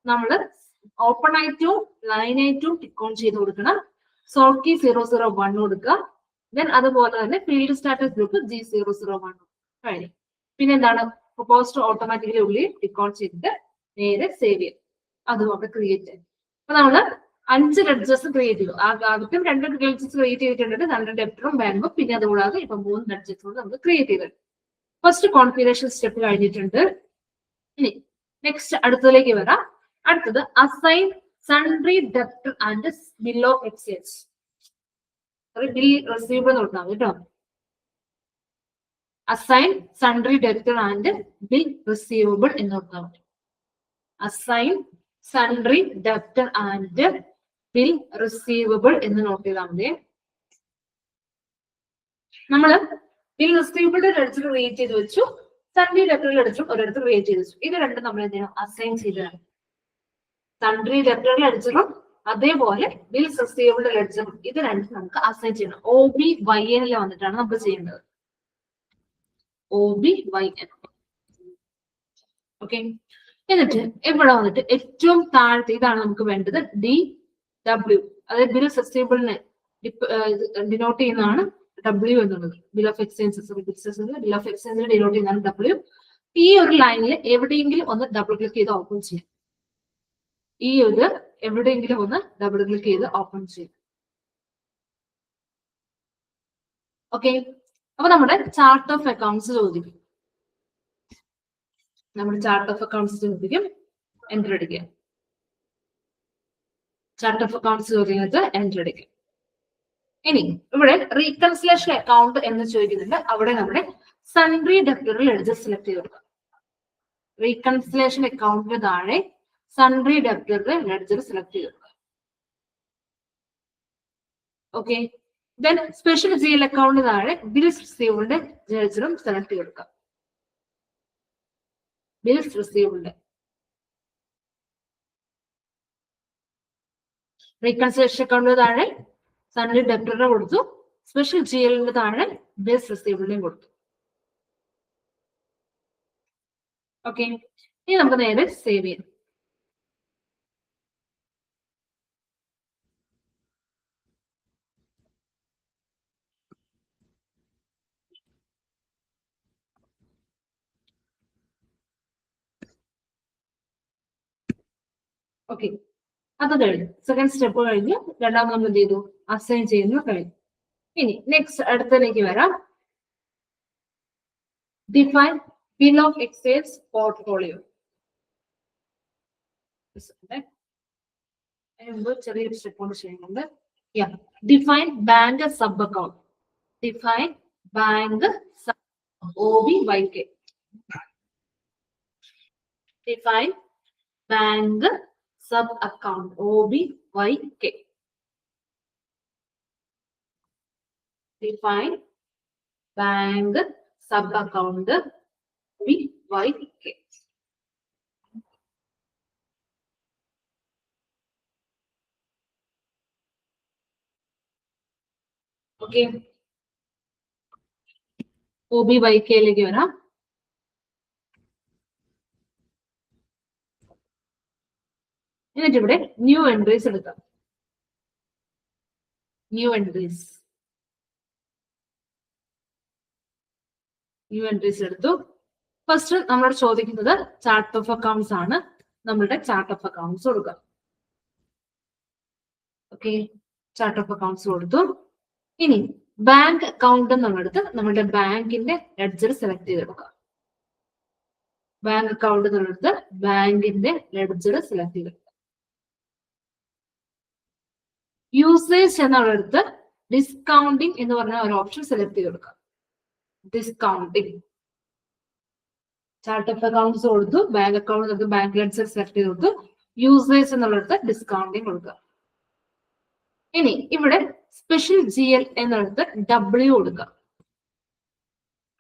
നമ്മൾ ഓപ്പൺ ഐറ്റവും ലൈൻ ഐറ്റവും ടിക്ക് ഓൺ ചെയ്ത് കൊടുക്കണം. സോർട്ട് കീ 001 കൊടുക്കുക. ദെൻ അതുപോലെ തന്നെ ഫീൽഡ് സ്റ്റാറ്റസ് ഗ്രൂപ്പ് G001 കഴിഞ്ഞു. പിന്നെ എന്താണ്, പ്രൊപ്പോസ്ഡ് ഓട്ടോമാറ്റിക്കലി ഉള്ളിൽ റെക്കോർഡ് ചെയ്തിട്ട് നേരെ സേവ് ചെയ്യും. അതും അവിടെ ക്രിയേറ്റ് ചെയ്യും. അപ്പൊ നമ്മള് 5 ലെഡ്ജേഴ്സ് ക്രിയേറ്റ് ചെയ്തു. ആദ്യം 2 ലെഡ്ജേഴ്സ് ക്രിയേറ്റ് ചെയ്തിട്ടുണ്ട്, 2 ഡെപ്റ്ററും ബാങ്കും. പിന്നെ അതുകൂടാതെ ഇപ്പൊ 3 ലെഡ്ജേഴ്സ് കൂടെ നമ്മൾ ക്രിയേറ്റ് ചെയ്തത്. ഫസ്റ്റ് കോൺഫിഗറേഷൻ സ്റ്റെപ്പ് കഴിഞ്ഞിട്ടുണ്ട്. ഇനി നെക്സ്റ്റ് അടുത്തതിലേക്ക് വരാം. അടുത്തത് assign sundry debtor and bill of exchange. Bill receivable നോക്കാം കേട്ടോ. Assign sundry debtor and bill receivable എന്ന് നോക്കാം. Assign sundry debtor and bill receivable എന്ന് നോട്ട് ചെയ്താൽ മതി. നമ്മള് ബിൽ റിസീവബിളിന്റെ ലെഡ്ജർ ക്രിയേറ്റ് ചെയ്ത് വെച്ചു, സൺട്രി ഡെപ്റ്റർ ലെഡ്ജറും ഒരിടത്ത് ക്രിയേറ്റ് ചെയ്ത് വെച്ചു. ഇത് രണ്ടും നമ്മൾ എന്ത് ചെയ്യണം, അസൈൻ ചെയ്തതാണ്. സൺട്രി ഡെപ്റ്റർ ലെഡ്ജറും അതേപോലെ ബിൽസ് റിസീവബിൾ ലെഡ്ജറും ഇത് രണ്ടും നമുക്ക് അസൈൻ ചെയ്യണം. OBYN വന്നിട്ടാണ് നമുക്ക് ചെയ്യേണ്ടത്. OBYN. ഓക്കെ. എന്നിട്ട് ഇവിടെ വന്നിട്ട് ഏറ്റവും താഴത്തെ ഇതാണ് നമുക്ക് വേണ്ടത്, DW. അതായത് ബിൽസ് റിസീവബിളിനെ ഡിനോട്ട് ചെയ്യുന്നതാണ് W എന്നുള്ളത്. Bill of exchanges, bill of എക്സ്ചേഞ്ചിൽ ഡിനോട്ട് ചെയ്യുന്നതാണ് W. ഈ ഒരു ലൈനിൽ എവിടെയെങ്കിലും ഒന്ന് ഡബിൾ ക്ലിക്ക് ചെയ്ത് ഓപ്പൺ ചെയ്യാം. ഈ ഒരു എവിടെയെങ്കിലും ഒന്ന് ഡബിൾ ക്ലിക്ക് ചെയ്ത് ഓപ്പൺ ചെയ്യും. ഓക്കെ. അപ്പൊ നമ്മുടെ ചാർട്ട് ഓഫ് അക്കൗണ്ട്സ് ചോദിക്കും. നമ്മുടെ ചാർട്ട് ഓഫ് അക്കൗണ്ട്സ് ചോദിക്കും, എൻ്റർ അടിക്കുക. ചാർട്ട് ഓഫ് അക്കൗണ്ട്സ് ചോദിക്കുന്നത് എൻ്റർ അടിക്കുക. ഇനി ഇവിടെ റീകൺസിലേഷൻ അക്കൗണ്ട് എന്ന് ചോദിക്കുന്നുണ്ട്. അവിടെ നമ്മുടെ സൺട്രി ഡെപ്റ്റർ ലെഡ്ജർ സെലക്ട് ചെയ്ത് കൊടുക്കുക. റീകൺസിലേഷൻ അക്കൗണ്ടിന് താഴെ സൺട്രി ഡെപ്റ്റർ ലെഡ്ജർ സെലക്ട് ചെയ്ത് കൊടുക്കുക. ഓക്കെ. ദെൻ സ്പെഷ്യൽ GL അക്കൗണ്ടിന് താഴെ ബിൽസ് റിസീവബിളിന്റെ ലെഡ്ജറും സെലക്ട് ചെയ്ത് കൊടുക്കുക. ബിൽസ് റിസീവബിളിന്റെ റീകൺസിലേഷൻ അക്കൗണ്ടിന് താഴെ സൺട്രി ഡെപ്റ്ററിനെ കൊടുത്തു, സ്പെഷ്യൽ GLന്റെ താഴെ ബിൽസ് റിസീവബിളിനെയും കൊടുത്തു. ഓക്കെ. ഇനി നമുക്ക് നേരെ സേവ് ചെയ്യാം. ഓക്കെ. അത് കഴിഞ്ഞു. സെക്കൻഡ് സ്റ്റെപ്പ് കഴിഞ്ഞു. രണ്ടാമത് നമ്മൾ എന്ത് ചെയ്തു, അസൈൻ ചെയ്യുന്നു കഴിഞ്ഞു. ഇനി നെക്സ്റ്റ് അടുത്തതിലേക്ക് വരാം. Define bill of exchange portfolio. ചെറിയൊരു സ്റ്റെപ്പ് കൊണ്ട് ചെയ്യുന്നുണ്ട്. Define bank sub account. Define bank OBYK. Define bank sub account OBYK. Define bank sub account OBYK. Okay. OBYK ലേക്ക് വരാം. എന്നിട്ട് ഇവിടെ ന്യൂ എൻട്രീസ് എടുക്കാം. ന്യൂ എൻട്രീസ് എടുത്തു. ഫസ്റ്റ് നമ്മളോട് ചോദിക്കുന്നത് ചാർട്ട് ഓഫ് അക്കൗണ്ട്സ് ആണ്. നമ്മളുടെ ചാർട്ട് ഓഫ് അക്കൗണ്ട്സ് കൊടുക്കുക. ഓക്കെ. ചാർട്ട് ഓഫ് അക്കൗണ്ട്സ് കൊടുത്തു. ഇനി ബാങ്ക് അക്കൗണ്ട് എന്നുള്ളടുത്ത് നമ്മുടെ ബാങ്കിന്റെ ലെഡ്ജർ സെലക്ട് ചെയ്തെടുക്കുക. ബാങ്ക് അക്കൗണ്ട് എന്നുള്ളടുത്ത് ബാങ്കിന്റെ ലെഡ്ജർ സെലക്ട് ചെയ്തെടുക്കുക. യൂസേജ് എന്നുള്ളടുത്ത് ഡിസ്കൗണ്ടിങ് എന്ന് പറഞ്ഞ ഒരു ഓപ്ഷൻ സെലക്ട് ചെയ്ത് കൊടുക്കുക. ഡിസ്കൗണ്ടിങ്. ചാർട്ട് ഓഫ് അക്കൗണ്ട്സ് കൊടുത്തു, bank account bank ledger select ചെയ്ത് കൊടുത്തു. യൂസേജ് എന്നുള്ളടുത്ത് ഡിസ്കൗണ്ടിങ് കൊടുക്കുക. ഇനി ഇവിടെ സ്പെഷ്യൽ GL എന്നുള്ളത് W കൊടുക്കുക.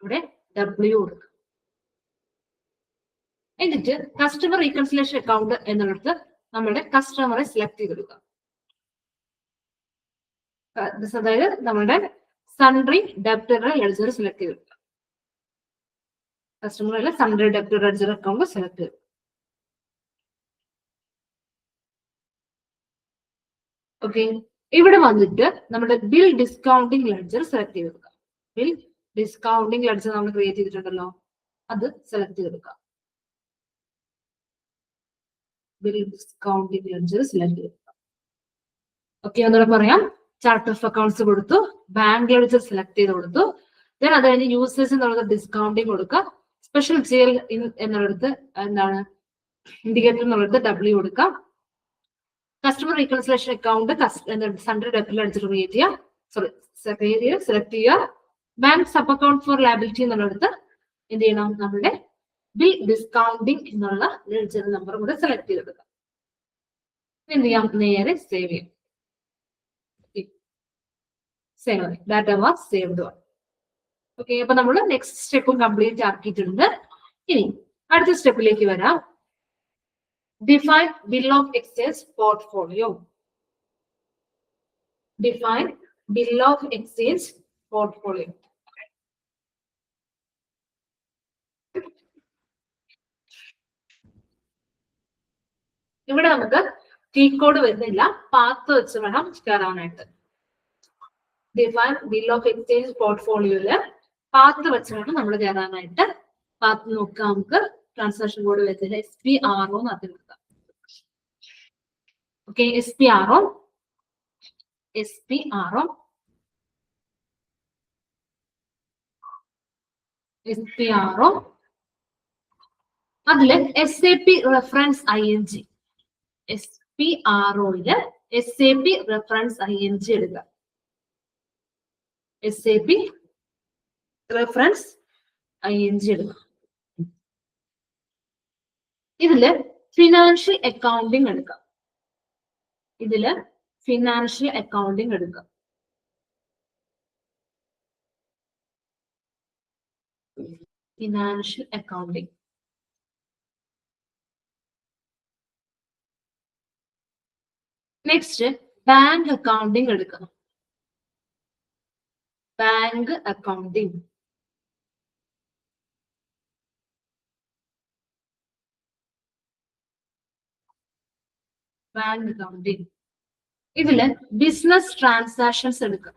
ഇവിടെ W കൊടുക്കുക. എന്നിട്ട് കസ്റ്റമർ റീകൺസിലേഷൻ അക്കൗണ്ട് എന്നുള്ളത് നമ്മുടെ കസ്റ്റമറെ സെലക്ട് ചെയ്തെടുക്കുക. അതായത് നമ്മുടെ സൺട്രി ഡെപ്റ്റർ ലെഡ്ജർ സെലക്ട് ചെയ്തെടുക്കുക. കസ്റ്റമറിലെ sundry debtor ledger account select ചെയ്തു. ഓക്കെ. ഇവിടെ വന്നിട്ട് നമ്മുടെ ബിൽ ഡിസ്കൗണ്ടിങ് ലെഡ്ജർ സെലക്ട് ചെയ്ത് കൊടുക്കുക. ബിൽ ഡിസ്കൗണ്ടിങ് ലെഡ്ജർ നമ്മൾ ക്രിയേറ്റ് ചെയ്തിട്ടുണ്ടല്ലോ, അത് സെലക്ട് ചെയ്ത് കൊടുക്കുക. ബിൽ ഡിസ്കൗണ്ടിങ് ലെഡ്ജർ സെലക്ട് ചെയ്ത് കൊടുക്കുക. ഓക്കെ, ഒന്നുകൂടെ പറയാം. ചാർട്ട് ഓഫ് അക്കൗണ്ട്സ് കൊടുത്തു, ബാങ്ക് ലെഡ്ജർ സെലക്ട് ചെയ്ത് കൊടുത്തു. ദെൻ അത് കഴിഞ്ഞ് യൂസേഴ്സ് എന്നുള്ളത് ഡിസ്കൗണ്ടിങ് കൊടുക്കുക. സ്പെഷ്യൽ ജിഎൽ എന്നുള്ളത് എന്താണ്, ഇൻഡിക്കേറ്റർ എന്നുള്ളത് ഡബ്ല്യു കൊടുക്കുക. Customer reconciliation account Sunday debit ledger create ചെയ്യുക, സെലക്ട് ചെയ്യുക. Bank sub account for liability എന്നുള്ളത് എന്ത് ചെയ്യണം, നമ്മുടെ ബിൽ ഡിസ്കൗണ്ടിങ് എന്നുള്ള ലെഡ്ജർ നമ്പർ കൂടെ സെലക്ട് ചെയ്തെടുക്കുക. എന്ത് ചെയ്യാം, നേരെ സേവ് ചെയ്യാം. സേവ് ആയി, ഡാറ്റ വാസ് സേവ്ഡ്. ഓക്കെ, അപ്പൊ നമ്മൾ നെക്സ്റ്റ് സ്റ്റെപ്പും കംപ്ലീറ്റ് ആക്കിയിട്ടുണ്ട്. ഇനി അടുത്ത സ്റ്റെപ്പിലേക്ക് വരാം. Define bill of exchange portfolio. Define bill of exchange portfolio. ഇവിടെ നമുക്ക് കീ കോഡ് വരുന്നില്ല, പാത്ത് വെച്ച് വേണം കയറാനായിട്ട്. ഡിഫൈൻ ബിൽ ഓഫ് എക്സ്ചേഞ്ച് പോർട്ട്ഫോളിയോയില് പാത്ത് വെച്ച് വേണം നമ്മൾ കയറാനായിട്ട്. പാത്ത് നോക്കാം, നമുക്ക് ട്രാൻസാക്ഷൻ കോഡ് വരുന്നില്ല, SPRO എന്ന് അതിൽ കൊടുക്കാം. ഓക്കെ, SPRO അതില് SAP റെഫറൻസ് ING. SPROയില് SAP റെഫറൻസ് ING എടുക്കുക. SAP റെഫറൻസ് ING എടുക്കുക. ഇതില് ഫിനാൻഷ്യൽ അക്കൗണ്ടിങ് എടുക്കാം. ഫിനാൻഷ്യൽ അക്കൗണ്ടിങ് എടുക്കാം. Financial accounting. Next bank accounting എടുക്കണം. Bank accounting. Bank accounting. ഇതില് ബിസിനസ് ട്രാൻസാക്ഷൻസ് എടുക്കാം.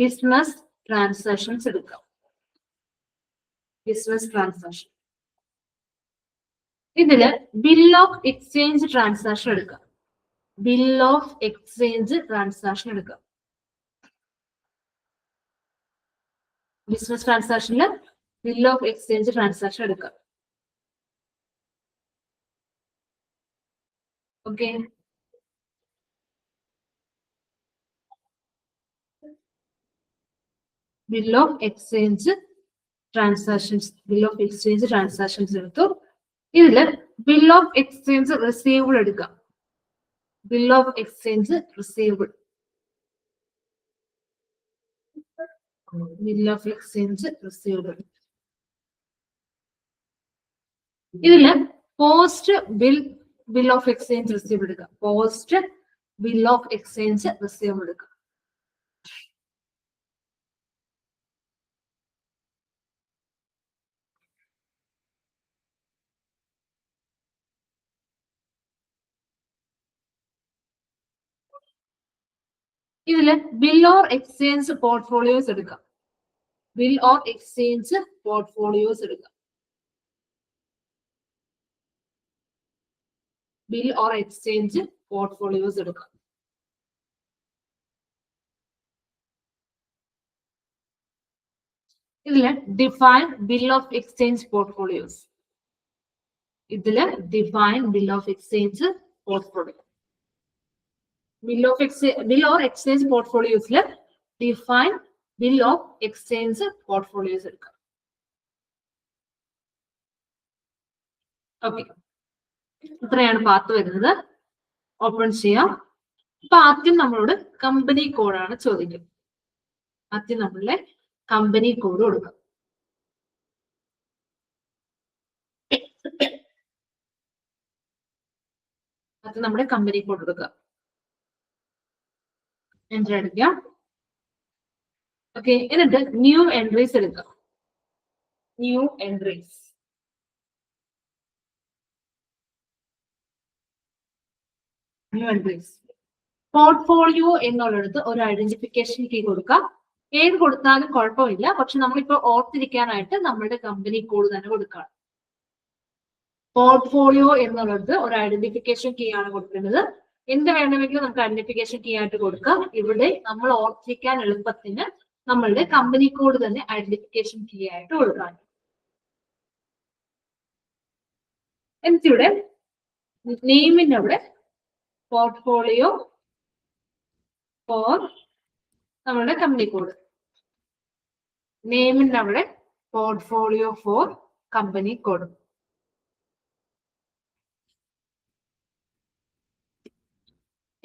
Business transaction. ഇതില് ബിൽ ഓഫ് എക്സ്ചേഞ്ച് ട്രാൻസാക്ഷൻ എടുക്കാം. ബിസിനസ് ട്രാൻസാക്ഷനില് ബിൽ ഓഫ് എക്സ്ചേഞ്ച് ട്രാൻസാക്ഷൻ എടുക്കാം. Okay, bill of exchange transactions എടുത്തു. ഇതില് ബിൽ ഓഫ് എക്സ്ചേഞ്ച് റിസീവ്ഡ് എടുക്കാം. ഇതില് post bill of exchange received എടുക്കാം. ഇതില് ബിൽ ഓർ എക്സ്ചേഞ്ച് പോർട്ട്ഫോളിയോസ് എടുക്കാം. ബിൽ ഓർ എക്സ്ചേഞ്ച് പോർട്ട്ഫോളിയോസ് എടുക്കാം. ഇതില് define bill of exchange portfolios. Bill or exchange പോർട്ട്ഫോളിയോസില് define bill of exchange portfolios എടുക്കാം. ഓക്കെ, ഇത്രയാണ് പാത്ത് വരുന്നത്. ഓപ്പൺ ചെയ്യാം. അപ്പൊ ആദ്യം നമ്മളോട് കമ്പനി കോഡാണ് ചോദിക്കുന്നത്. ആദ്യം നമ്മളെ കമ്പനി കോഡ് കൊടുക്കാം. അത് നമ്മുടെ കമ്പനി കോഡ് കൊടുക്കുക. എൻ്റർ അടിക്കാം. ഓക്കെ, എന്നിട്ട് ന്യൂ എൻട്രീസ് എടുക്കാം. New entries. പോർട്ട്ഫോളിയോ എന്നുള്ളിടത്ത് ഒരു ഐഡന്റിഫിക്കേഷൻ കീ കൊടുക്കാം. ഏത് കൊടുത്താലും കുഴപ്പമില്ല, പക്ഷെ നമ്മളിപ്പോ ഓർത്തിരിക്കാനായിട്ട് നമ്മുടെ കമ്പനി കോഡ് തന്നെ കൊടുക്കാം. പോർട്ട്ഫോളിയോ എന്നുള്ളത് ഒരു ഐഡന്റിഫിക്കേഷൻ കീ ആണ് കൊടുക്കേണ്ടത്. എന്ത് വേണമെങ്കിലും നമുക്ക് ഐഡന്റിഫിക്കേഷൻ കീ ആയിട്ട് കൊടുക്കാം. ഇവിടെ നമ്മൾ ഓർത്തിരിക്കാൻ എളുപ്പത്തിന് നമ്മളുടെ കമ്പനി കോഡ് തന്നെ ഐഡന്റിഫിക്കേഷൻ കീ ആയിട്ട് കൊടുക്കാം. എന്നിട്ടിവിടെ നെയിമിന്റെ അവിടെ പോർട്ട്ഫോളിയോ ഫോർ നമ്മളുടെ കമ്പനി കോഡ്, നെയിമിന്റെ അവിടെ പോർട്ട്ഫോളിയോ ഫോർ കമ്പനി കോഡ്.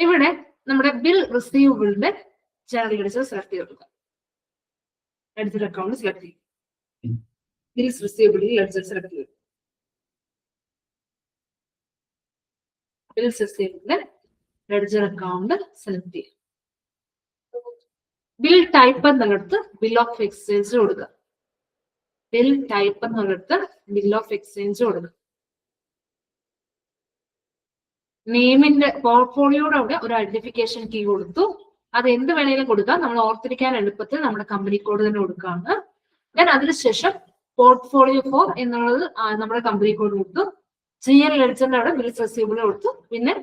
ഇവിടെ നമ്മുടെ ബിൽ റിസീവബിളിന്റെ ജനറൽ ലെഡ്ജർ സെലക്ട് ചെയ്ത് കൊടുക്കാം. ലെഡ്ജർ അക്കൗണ്ട് സെലക്ട് ചെയ്യും. ബിൽസ് റിസീവബിൾ ലെഡ്ജർ സെലക്ട് ചെയ്യും. ബിൽസ് റിസീവബിളിന്റെ ലെഡ്ജർ അക്കൗണ്ട് സെലക്ട് ചെയ്യും. ബിൽ ടൈപ്പ് എന്നുള്ളിടത്ത് ബിൽ ഓഫ് എക്സ്ചേഞ്ച് കൊടുക്കുക. ബിൽ ടൈപ്പ് എന്നുള്ളിടത്ത് ബിൽ ഓഫ് എക്സ്ചേഞ്ച് കൊടുക്കുക. നെയിമിന്റെ പോർട്ട്ഫോളിയോയുടെ അവിടെ ഒരു ഐഡന്റിഫിക്കേഷൻ കീ കൊടുത്തു. അത് എന്ത് വേണമെങ്കിലും കൊടുക്കാം. നമ്മൾ ഓർത്തിരിക്കാൻ എളുപ്പത്തിൽ നമ്മുടെ കമ്പനി കോഡ് തന്നെ കൊടുക്കുകയാണ്. ഞാൻ അതിനുശേഷം പോർട്ട്ഫോളിയോ ഫോർ എന്നുള്ളത് നമ്മുടെ കമ്പനി കോഡ് കൊടുത്തു. GL ലെഡ്ജറിന്റെ അവിടെ ബിൽസ് റിസീവബിൾ കൊടുത്തു. പിന്നെ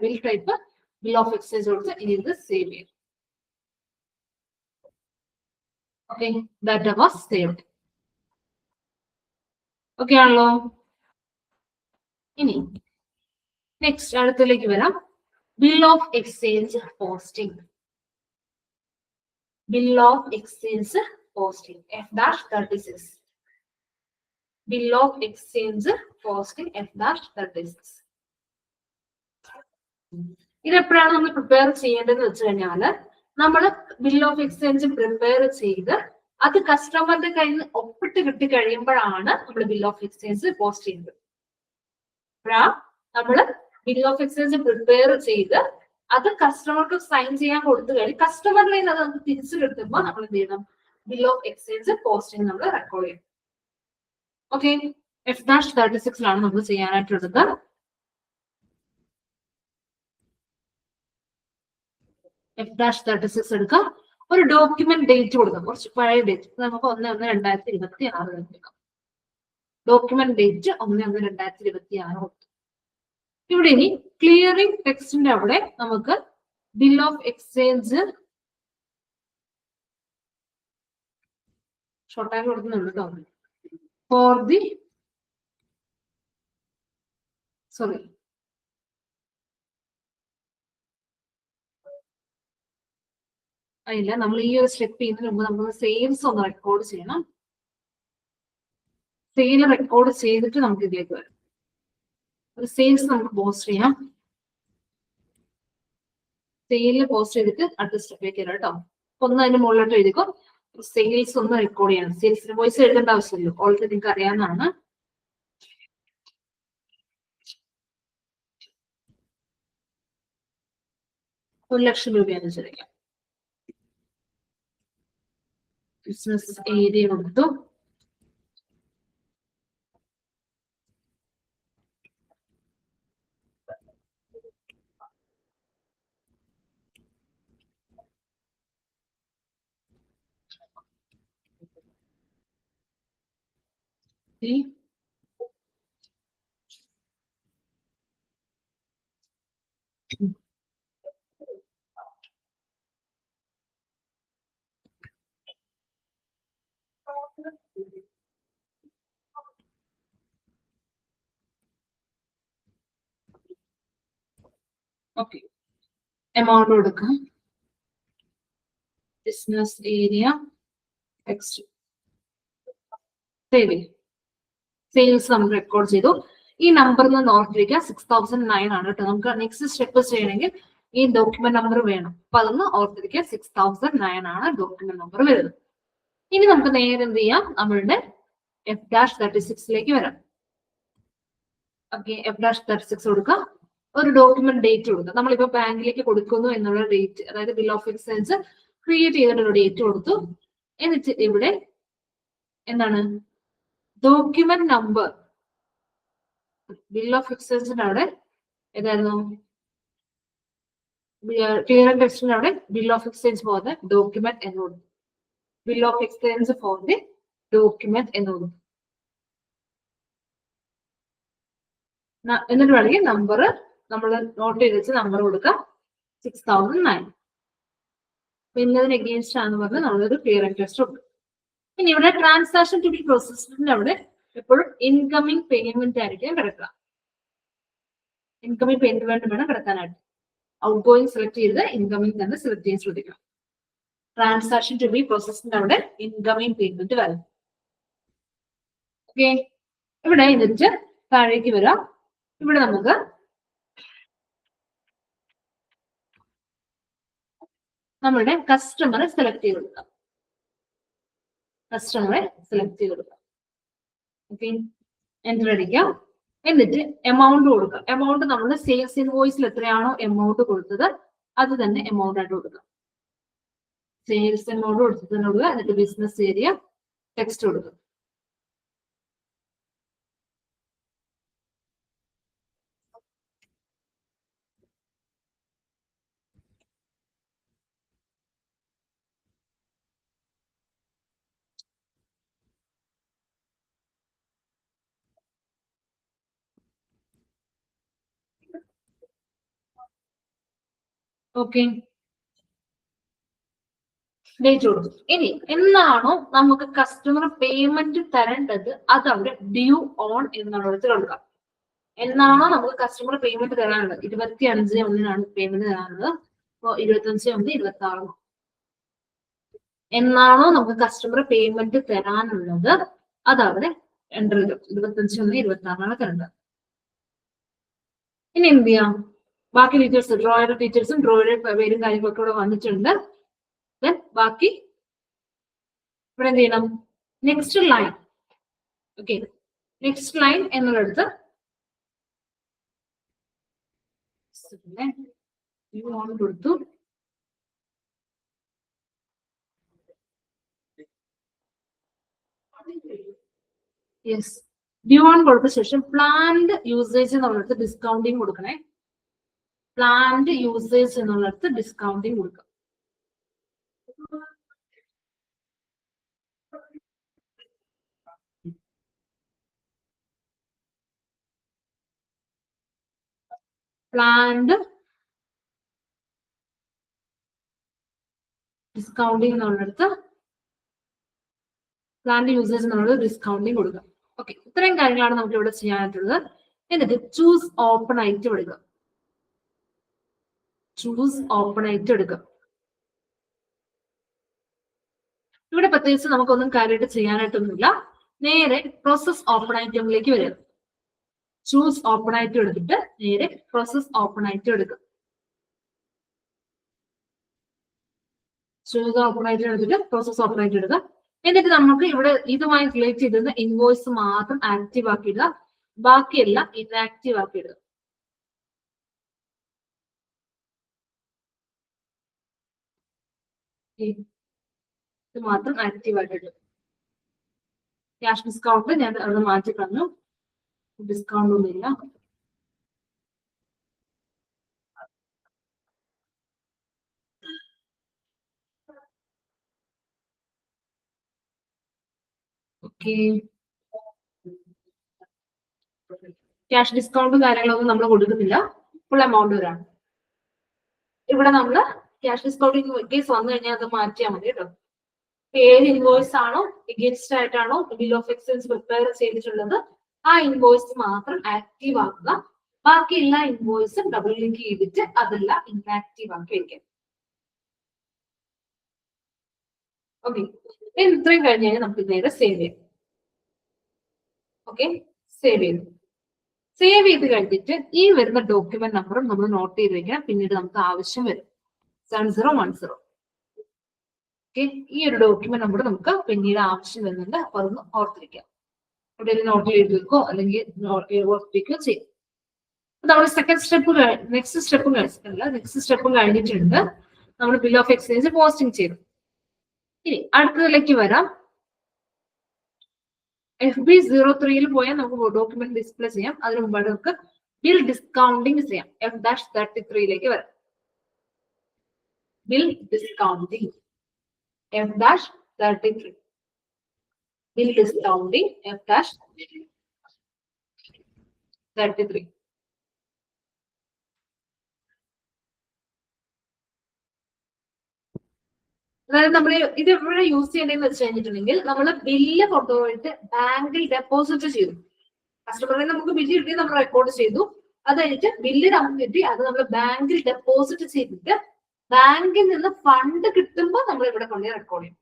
bill type bill of exchange കൊടുത്ത് ഇനി ഇത് സേവ് ചെയ്യും. Okay, that was saved. Okay ആണല്ലോ. ഇനി നെക്സ്റ്റ് അടുത്തിലേക്ക് വരാം. Bill of exchange posting. Bill of exchange posting F-36. Bill of exchange posting F-36. ഇതെപ്പോഴാണ് നമ്മൾ പ്രിപ്പയർ ചെയ്യേണ്ടതെന്ന് വെച്ച് കഴിഞ്ഞാല് നമ്മൾ ബിൽ ഓഫ് എക്സ്ചേഞ്ച് പ്രിപ്പയർ ചെയ്ത് അത് കസ്റ്റമറുടെ കയ്യിൽ നിന്ന് ഒപ്പിട്ട് കിട്ടി കഴിയുമ്പോഴാണ് നമ്മൾ ബിൽ ഓഫ് എക്സ്ചേഞ്ച് പോസ്റ്റ് ചെയ്യുന്നത്. നമ്മള് ബിൽ ഓഫ് എക്സ്ചേഞ്ച് പ്രിപ്പയർ ചെയ്ത് അത് കസ്റ്റമർക്ക് സൈൻ ചെയ്യാൻ കൊടുത്തു കഴിഞ്ഞ് കസ്റ്റമറിൽ നിന്ന് അത് നമുക്ക് തിരിച്ചു കിട്ടുമ്പോൾ നമ്മൾ എന്ത് ചെയ്യണം? ബിൽ ഓഫ് എക്സ്ചേഞ്ച് പോസ്റ്റിംഗ് നമ്മൾ റെക്കോർഡ് ചെയ്യണം. ഓക്കെ, F-36 നമ്മൾ ചെയ്യാനായിട്ടുള്ളത്. F-36 എടുക്കാം. ഒരു ഡോക്യുമെന്റ് ഡേറ്റ് കൊടുക്കാം. കുറച്ച് പഴയ ഡേറ്റ് നമുക്ക് 1/1/2026 എടുക്കാം. ഡോക്യുമെന്റ് ഡേറ്റ് 1/1/2026 കൊടുത്തു. ഇവിടെ ഇനി ക്ലിയറിംഗ് ടെക്സ്റ്റിന്റെ അവിടെ നമുക്ക് ബിൽ ഓഫ് എക്സ്ചേഞ്ച് ഷോർട്ടാക്കി കൊടുക്കുന്നുണ്ട് കേട്ടോ. ഫോർ ദി സോറി അതില്ല, നമ്മൾ ഈ ഒരു സ്റ്റെപ്പ് ചെയ്യുന്നതിന് മുമ്പ് നമ്മൾ സെയിൽസ് ഒന്ന് റെക്കോർഡ് ചെയ്യണം. സെയിൽ റെക്കോർഡ് ചെയ്തിട്ട് നമുക്ക് ഇതിലേക്ക് വരാം. ഒരു സെയിൽസ് നമുക്ക് പോസ്റ്റ് ചെയ്യാം. സെയിലിൽ പോസ്റ്റ് ചെയ്തിട്ട് അടുത്ത സ്റ്റെപ്പിലേക്ക് വരാം കേട്ടോ. ഒന്ന് അതിന്റെ മുകളിലോട്ട് എഴുതിക്കോ. സെയിൽസ് ഒന്ന് റെക്കോർഡ് ചെയ്യണം. സെയിൽസിന് വോയിസ് എഴുതേണ്ട ആവശ്യമില്ലല്ലോ, ഓൾറെഡി നിങ്ങൾക്ക് അറിയാവുന്നതാണ്. ₹1,00,000 വിചാരിക്കാം. ബിസിനസ് ഏരിയ കൊടുത്തു. ഓക്കെ, എമൗണ്ട് കൊടുക്കാം. ബിസിനസ് ഏരിയ ടെക്സ്റ്റ് സേവ് ചെയ്യും. സെയിൽസ് നമ്മൾ റെക്കോർഡ് ചെയ്തു. ഈ നമ്പറിൽ നിന്ന് ഓർത്തിരിക്കുക 6009 ആണ് കേട്ടോ. നമുക്ക് നെക്സ്റ്റ് സ്റ്റെപ്പ് ചെയ്യണമെങ്കിൽ ഈ ഡോക്യുമെന്റ് നമ്പർ വേണം. അപ്പൊ അതൊന്ന് ഓർത്തിരിക്കുക. 6009 ആണ് ഡോക്യുമെന്റ് നമ്പർ വരുന്നത്. ഇനി നമുക്ക് നേരെ എന്ത് ചെയ്യാം? നമ്മളുടെ F-36 വരാം. ഓക്കെ, F-36 കൊടുക്കുക. ഒരു ഡോക്യുമെന്റ് ഡേറ്റ് കൊടുക്കുക. നമ്മളിപ്പോ ബാങ്കിലേക്ക് കൊടുക്കുന്നു എന്നുള്ള ഡേറ്റ്, അതായത് ബിൽ ഓഫ് എക്സ്ചേഞ്ച് ക്രിയേറ്റ് ചെയ്തിട്ടുള്ള ഡേറ്റ് കൊടുത്തു. എന്നിട്ട് ഇവിടെ എന്താണ് ഡോക്യുമെന്റ് നമ്പർ, ബിൽ ഓഫ് എക്സ്ചേഞ്ചിന്റെ അവിടെ ഏതായിരുന്നു? ക്ലിയർ ആൻഡ് ടെക്സ്റ്റിന് അവിടെ bill of exchange for the document എന്ന് കൊടുക്കും. Bill of exchange for the document എന്ന് കൊടുക്കും. എന്നിട്ട് വേണമെങ്കിൽ നമ്പർ നമ്മൾ നോട്ട് ചെയ്ത് വെച്ച് നമ്പർ കൊടുക്കാം 6009. പിന്നെ അതിന് എഗെയിൻസ്റ്റ് ആണെന്ന് പറഞ്ഞ് നമ്മളൊരു ക്ലിയർ ആൻഡ് ടെസ്റ്റ് കൊടുക്കും. ഇനി ഇവിടെ ട്രാൻസാക്ഷൻ ടു ബി പ്രോസസ്ഡ് അവിടെ എപ്പോഴും ഇൻകമിംഗ് പേയ്മെന്റ് ആയിരിക്കും കിടക്കുക. ഇൻകമിംഗ് പേയ്മെന്റ് വേണം കിടക്കാനായിട്ട്. ഔട്ട് ഗോയിങ് സെലക്ട് ചെയ്ത് ഇൻകമിംഗ് തന്നെ സെലക്ട് ചെയ്യാൻ ശ്രദ്ധിക്കണം. ട്രാൻസാക്ഷൻ ടു ബി പ്രോസസ്ഡ് അവിടെ ഇൻകമിംഗ് പേയ്മെന്റ് വരും. ഓക്കെ, ഇവിടെ എന്നിട്ട് താഴേക്ക് വരാം. ഇവിടെ നമുക്ക് നമ്മുടെ കസ്റ്റമറെ സെലക്ട് ചെയ്ത് കൊടുക്കാം. കസ്റ്റമറെ സെലക്ട് ചെയ്ത് കൊടുക്കാം. ഓക്കെ, എൻ്റർ അടിക്കാം. എന്നിട്ട് എമൗണ്ട് കൊടുക്കാം. എമൗണ്ട് നമ്മൾ സെയിൽസ് ഇൻവോയ്സിൽ എത്രയാണോ എമൗണ്ട് കൊടുത്തത് അത് തന്നെ എമൗണ്ട് ആയിട്ട് കൊടുക്കാം. സെയിൽസ് എമൗണ്ട് കൊടുത്തത് കൊടുക്കുക. എന്നിട്ട് ബിസിനസ് ഏരിയ ടെക്സ്റ്റ് കൊടുക്കുക. ഓക്കെ, ഡേറ്റ് കൊടുത്തു. ഇനി എന്നാണോ നമുക്ക് കസ്റ്റമർ പേയ്മെന്റ് തരേണ്ടത് അത് അവിടെ ഡ്യൂ ഓൺ എന്നുള്ളത് കൊടുക്കാം. എന്നാണോ നമുക്ക് കസ്റ്റമർ പേയ്മെന്റ് തരാനുള്ളത് 25/1 പേയ്മെന്റ് തരാനുള്ളത്. അപ്പോൾ 25/1 എന്നാണോ നമുക്ക് കസ്റ്റമർ പേയ്മെന്റ് തരാനുള്ളത് അത് അവിടെ എൻ്റർ ചെയ്തു. 25/1 തരേണ്ടത്. ഇനി എന്ത് ചെയ്യാം? ബാക്കി ഡീറ്റെയിൽസ് ഡ്രോയുടെ ഡീറ്റെയിൽസും ഡ്രോയുടെ പേരും കാര്യങ്ങളൊക്കെ ഇവിടെ വന്നിട്ടുണ്ട്. ബാക്കി ഇവിടെ എന്ത് ചെയ്യണം? Next line. Okay, next line എന്നുള്ളടുത്ത് കൊടുത്തു. യെസ്, ഡ്യൂ ഓൺ കൊടുത്ത ശേഷം പ്ലാൻഡ് യൂസേജ് എന്നുള്ളടത്ത് ഡിസ്കൗണ്ടിങ് കൊടുക്കണേ. പ്ലാൻഡ് യൂസേജ് എന്നുള്ളടത്ത് ഡിസ്കൗണ്ടിങ് കൊടുക്കാം. പ്ലാൻഡ് ഡിസ്കൗണ്ടിങ് എന്നുള്ളടത്ത് പ്ലാൻഡ് യൂസേജ് എന്നുള്ളത് ഡിസ്കൗണ്ടിങ് കൊടുക്കാം. ഓക്കെ, ഇത്രയും കാര്യങ്ങളാണ് നമുക്ക് ഇവിടെ ചെയ്യാനായിട്ടുള്ളത്. എന്നിട്ട് ചൂസ് ഓപ്പൺ ഐറ്റം എടുക്കുക. ചൂസ് ഓപ്പൺ ഐറ്റം എടുക്കുക. ഇവിടെ പ്രത്യേകിച്ച് നമുക്കൊന്നും കാര്യമായിട്ട് ചെയ്യാനായിട്ടൊന്നുമില്ല. നേരെ പ്രോസസ് ഓപ്പൺ ഐറ്റമിലേക്ക് വരിക. ചൂസ് ഓപ്പൺ ഐറ്റം എടുത്തിട്ട് നേരെ പ്രോസസ് ഓപ്പൺ ഐറ്റം എടുക്കുക. ചൂസ് ഓപ്പൺ ഐറ്റം എടുത്തിട്ട് പ്രോസസ് ഓപ്പൺ ഐറ്റം എടുക്കുക. എന്നിട്ട് നമുക്ക് ഇവിടെ ഇതുമായി റിലേറ്റ് ചെയ്തിരുന്ന ഇൻവോയ്സ് മാത്രം ആക്റ്റീവ് ആക്കി ഇടുക. ബാക്കിയെല്ലാം ഇൻആക്റ്റീവ് ആക്കി ഇടുക. ഇത് മാത്രം ആക്റ്റീവ് ആയിട്ട് ഇടുക. ക്യാഷ് ഡിസ്കൗണ്ട് ഞാൻ അവിടെ മാറ്റി തന്നു. ഡിസ്കൗണ്ട് ഒന്നുമില്ല. ഓക്കെ, ക്യാഷ് ഡിസ്കൗണ്ടും കാര്യങ്ങളൊന്നും നമ്മൾ കൊടുക്കുന്നില്ല. ഫുൾ എമൗണ്ട് വരാണ്. ഇവിടെ നമ്മൾ ക്യാഷ് ഡിസ്കൗണ്ട് കേസ് വന്നു കഴിഞ്ഞാൽ അത് മാറ്റിയാൽ മതി കേട്ടോ. ഏത് ഇൻവോയ്സ് ആണോ എഗെയിൻസ്റ്റ് ആയിട്ടാണോ ബിൽ ഓഫ് എക്സ്ചേഞ്ച് പ്രിപ്പയർ ചെയ്തിട്ടുള്ളത് ആ ഇൻവോയ്സ് മാത്രം ആക്റ്റീവ് ആക്കുക. ബാക്കി എല്ലാ ഇൻവോയ്സും ഡബിൾ ലിങ്ക് ചെയ്തിട്ട് അതെല്ലാം ഇൻആക്റ്റീവ് ആക്കി വയ്ക്കാം. ഓക്കെ, ഇത്രയും കഴിഞ്ഞ് കഴിഞ്ഞാൽ നമുക്ക് നേരെ സേവ് ചെയ്യാം. ഓക്കെ, സേവ് ചെയ്തു. സേവ് ചെയ്ത് കഴിഞ്ഞിട്ട് ഈ വരുന്ന ഡോക്യുമെന്റ് നമ്പറും നമ്മൾ നോട്ട് ചെയ്ത് വെക്കണം. പിന്നീട് നമുക്ക് ആവശ്യം വരും 7010. ഓക്കെ, ഈ ഒരു ഡോക്യുമെന്റ് നമ്പർ നമുക്ക് പിന്നീട് ആവശ്യം വരുന്നുണ്ട്. അപ്പൊ അതൊന്ന് ഓർത്തിരിക്കാം. ഇവിടെ നോട്ട് ചെയ്ത് വെക്കോ അല്ലെങ്കിൽ ഓർത്തിരിക്കുകയോ ചെയ്യും. നമ്മൾ സെക്കൻഡ് സ്റ്റെപ്പ് നെക്സ്റ്റ് സ്റ്റെപ്പും കഴിഞ്ഞിട്ടുണ്ട്. നമ്മൾ ബിൽ ഓഫ് എക്സ്ചേഞ്ച് പോസ്റ്റിംഗ് ചെയ്തു. ഇനി അടുത്തതിലേക്ക് വരാം. FB03 പോയാൽ നമുക്ക് ഡോക്യുമെന്റ് ഡിസ്പ്ലേ ചെയ്യാം. അതിന് മുമ്പായിട്ട് നമുക്ക് ബിൽ ഡിസ്കൗണ്ടിങ് ചെയ്യാം. F-33 വരാം. bill discounting F dash 33. Bill discounting F dash 33. അതായത് നമ്മൾ ഇത് എവിടെ യൂസ് ചെയ്യേണ്ടതെന്ന് വെച്ച് കഴിഞ്ഞിട്ടുണ്ടെങ്കിൽ നമ്മൾ ബില്ല് കൊണ്ടുപോയിട്ട് ബാങ്കിൽ ഡെപ്പോസിറ്റ് ചെയ്തു. കസ്റ്റമറിനെ നമുക്ക് ബില്ല് കിട്ടി, നമ്മൾ റെക്കോർഡ് ചെയ്തു. അത് കഴിഞ്ഞിട്ട് ബില്ല് നമുക്ക് കിട്ടി, അത് നമ്മൾ ബാങ്കിൽ ഡെപ്പോസിറ്റ് ചെയ്തിട്ട് ബാങ്കിൽ നിന്ന് ഫണ്ട് കിട്ടുമ്പോൾ നമ്മൾ ഇവിടെ കൊണ്ട് റെക്കോർഡ് ചെയ്യും.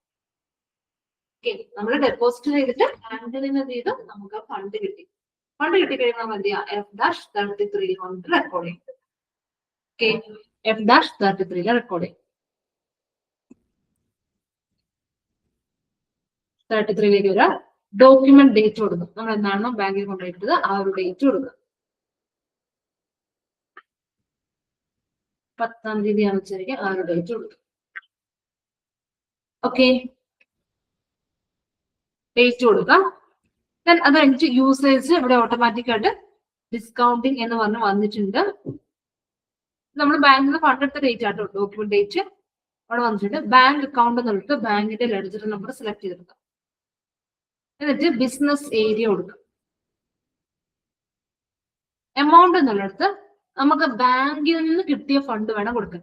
ഓക്കെ, നമ്മൾ ഡെപ്പോസിറ്റ് ചെയ്തിട്ട് ബാങ്കിൽ നിന്ന് ചെയ്ത് നമുക്ക് ഫണ്ട് കിട്ടി. ഫണ്ട് കിട്ടി കഴിയുമ്പോൾ നമ്മൾ എന്ത് ചെയ്യാം, എഫ് ഡാഷ് 33 കൊണ്ട് റെക്കോർഡ് ചെയ്യും. ഓക്കെ, എഫ് ഡാഷ് 33 റെക്കോർഡ് ചെയ്യും. 33 ഒരു ഡോക്യുമെന്റ് ഡേറ്റ് കൊടുക്കും. നമ്മൾ എന്താണോ ബാങ്കിൽ കൊണ്ടുപോയിട്ടത് ആ ഒരു ഡേറ്റ് കൊടുക്കുക. 10-ാം തീയതി ആണെന്ന് ആ ഒരു ഡേറ്റ് കൊടുക്കും. ഓക്കെ, ഡേറ്റ് കൊടുക്കാം. അത് കഴിഞ്ഞിട്ട് യൂസേജ് ഇവിടെ ഓട്ടോമാറ്റിക് ആയിട്ട് ഡിസ്കൗണ്ടിങ് എന്ന് പറഞ്ഞ് വന്നിട്ടുണ്ട്. നമ്മൾ ബാങ്കിൽ നിന്ന് ഫണ്ട് എടുത്ത ഡേറ്റ് ആട്ടോ ഡോക്യുമെന്റ് ഡേറ്റ് അവിടെ വന്നിട്ടുണ്ട്. ബാങ്ക് അക്കൗണ്ട് എന്നുള്ളത് ബാങ്കിന്റെ ലെഡ്ജർ നമ്പർ സെലക്ട് ചെയ്തെടുക്കാം. എന്നിട്ട് ബിസിനസ് ഏരിയ കൊടുക്കാം. എമൗണ്ട് എന്നുള്ളിടത്ത് നമുക്ക് ബാങ്കിൽ നിന്ന് കിട്ടിയ ഫണ്ട് വേണം കൊടുക്കാൻ.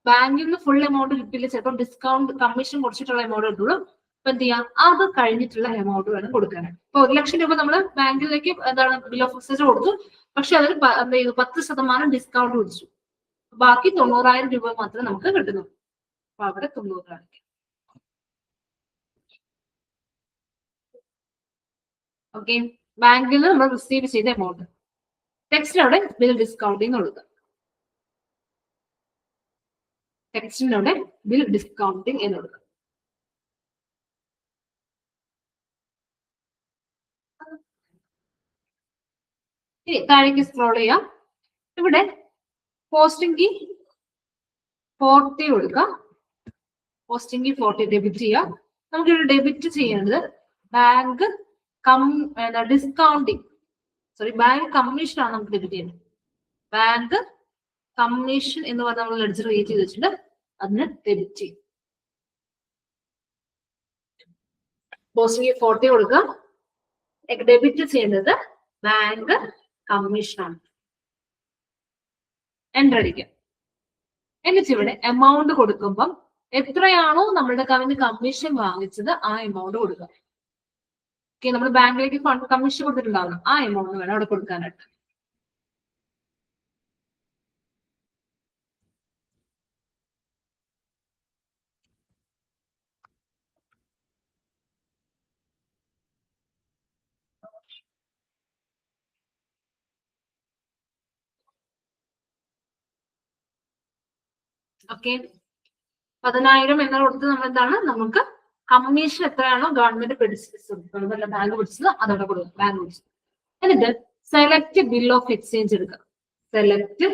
ബാങ്കിൽ നിന്ന് ഫുൾ എമൗണ്ട് കിട്ടിയില്ല, ചിലപ്പോൾ ഡിസ്കൗണ്ട് കമ്മീഷൻ കുറച്ചിട്ടുള്ള എമൗണ്ട് കിട്ടുള്ളൂ. അപ്പൊ എന്ത് ചെയ്യാം, അത് കഴിഞ്ഞിട്ടുള്ള എമൗണ്ട് വേണം കൊടുക്കാനായിട്ട്. ഇപ്പൊ 1 ലക്ഷം രൂപ നമ്മൾ ബാങ്കിലേക്ക് എന്താണ് ബിൽ ഓഫ് എക്സ്ചേഞ്ച് കൊടുത്തു, പക്ഷെ അതിൽ എന്ത് ചെയ്തു, 10% ഡിസ്കൗണ്ട് വിളിച്ചു. ബാക്കി 90,000 രൂപ മാത്രമേ നമുക്ക് കിട്ടുന്നു. അപ്പൊ അവിടെ 90 കാണിക്കും. ഓക്കെ, ബാങ്കിൽ നിന്ന് നമ്മൾ റിസീവ് ചെയ്ത എമൗണ്ട്. ടെക്സ്റ്റിന് അവിടെ ബിൽ ഡിസ്കൗണ്ടിങ് കൊടുക്കുക. ടെക്സ്റ്റിന് അവിടെ ബിൽ ഡിസ്കൗണ്ടിങ് എന്ന് കൊടുക്കുക. ഇനി താഴേക്ക് സ്ക്രോൾ ചെയ്യാം. ഇവിടെ പോസ്റ്റിംഗ് കീ 40 കൊടുക്കുക. പോസ്റ്റിംഗ് കീ 40 ഡെബിറ്റ് ചെയ്യാം. നമുക്ക് ഇവിടെ ഡെബിറ്റ് ചെയ്യേണ്ടത് ബാങ്ക് ഡിസ്കൗണ്ടിങ് ബാങ്ക് കമ്മീഷൻ ആണ് നമുക്ക് ഡെബിറ്റ് ചെയ്യുന്നത്. ബാങ്ക് കമ്മീഷൻ എന്ന് പറഞ്ഞാൽ നമ്മൾ ലെഡ്ജർ ക്രിയേറ്റ് ചെയ്ത് വെച്ചിട്ട് അതിന് ഡെബിറ്റ് ചെയ്യും. പോസ്റ്റിംഗ് 40 കൊടുക്കുക. ഡെബിറ്റ് ചെയ്യുന്നത് ബാങ്ക് കമ്മീഷൻ ആണ്. എൻ്റർ അടിക്കുക. എന്നിട്ട് ഇവിടെ എമൗണ്ട് കൊടുക്കുമ്പം എത്രയാണോ നമ്മുടെ കയ്യിൽ കമ്മീഷൻ വാങ്ങിച്ചത് ആ എമൗണ്ട് കൊടുക്കുക. ഓക്കെ, നമ്മൾ ബാങ്കിലേക്ക് ഫണ്ട് കമ്മീഷൻ കൊടുത്തിട്ടുണ്ടാവണം, ആ എമൗണ്ട് വേണം അവിടെ കൊടുക്കാനായിട്ട്. ഓക്കെ, 10,000 എന്ന് കൊടുത്ത് നമ്മൾ എന്താണ്, നമുക്ക് കമ്മീഷൻ എത്രയാണോ ഗവൺമെന്റ് പിടിച്ചത് ബാങ്ക് പിടിച്ചത് അതവിടെ കൊടുക്കും, ബാങ്ക് പിടിച്ചത്. എന്നിട്ട് സെലക്ട് ബിൽ ഓഫ് എക്സ്ചേഞ്ച് എടുക്കുക. Select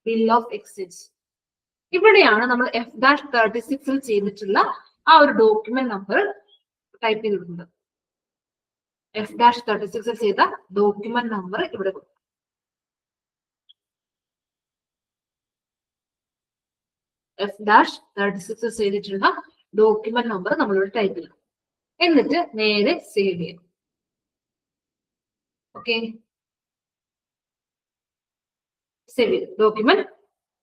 bill of exchange. ഇവിടെയാണ് നമ്മൾ F-36 ചെയ്തിട്ടുള്ള ആ ഒരു ഡോക്യുമെന്റ് നമ്പർ ടൈപ്പ് ചെയ്തിട്ടുണ്ട്. F-36 ചെയ്ത ഡോക്യുമെന്റ് നമ്പർ ഇവിടെ കൊടുക്കും. F-36 ചെയ്തിട്ടുള്ള ഡോക്യുമെന്റ് നമ്പർ നമ്മളിവിടെ ടൈപ്പ് ചെയ്യണം. എന്നിട്ട് നേരെ സേവ് ചെയ്യും. ഓക്കെ, സേവ് ചെയ്തു. ഡോക്യുമെന്റ്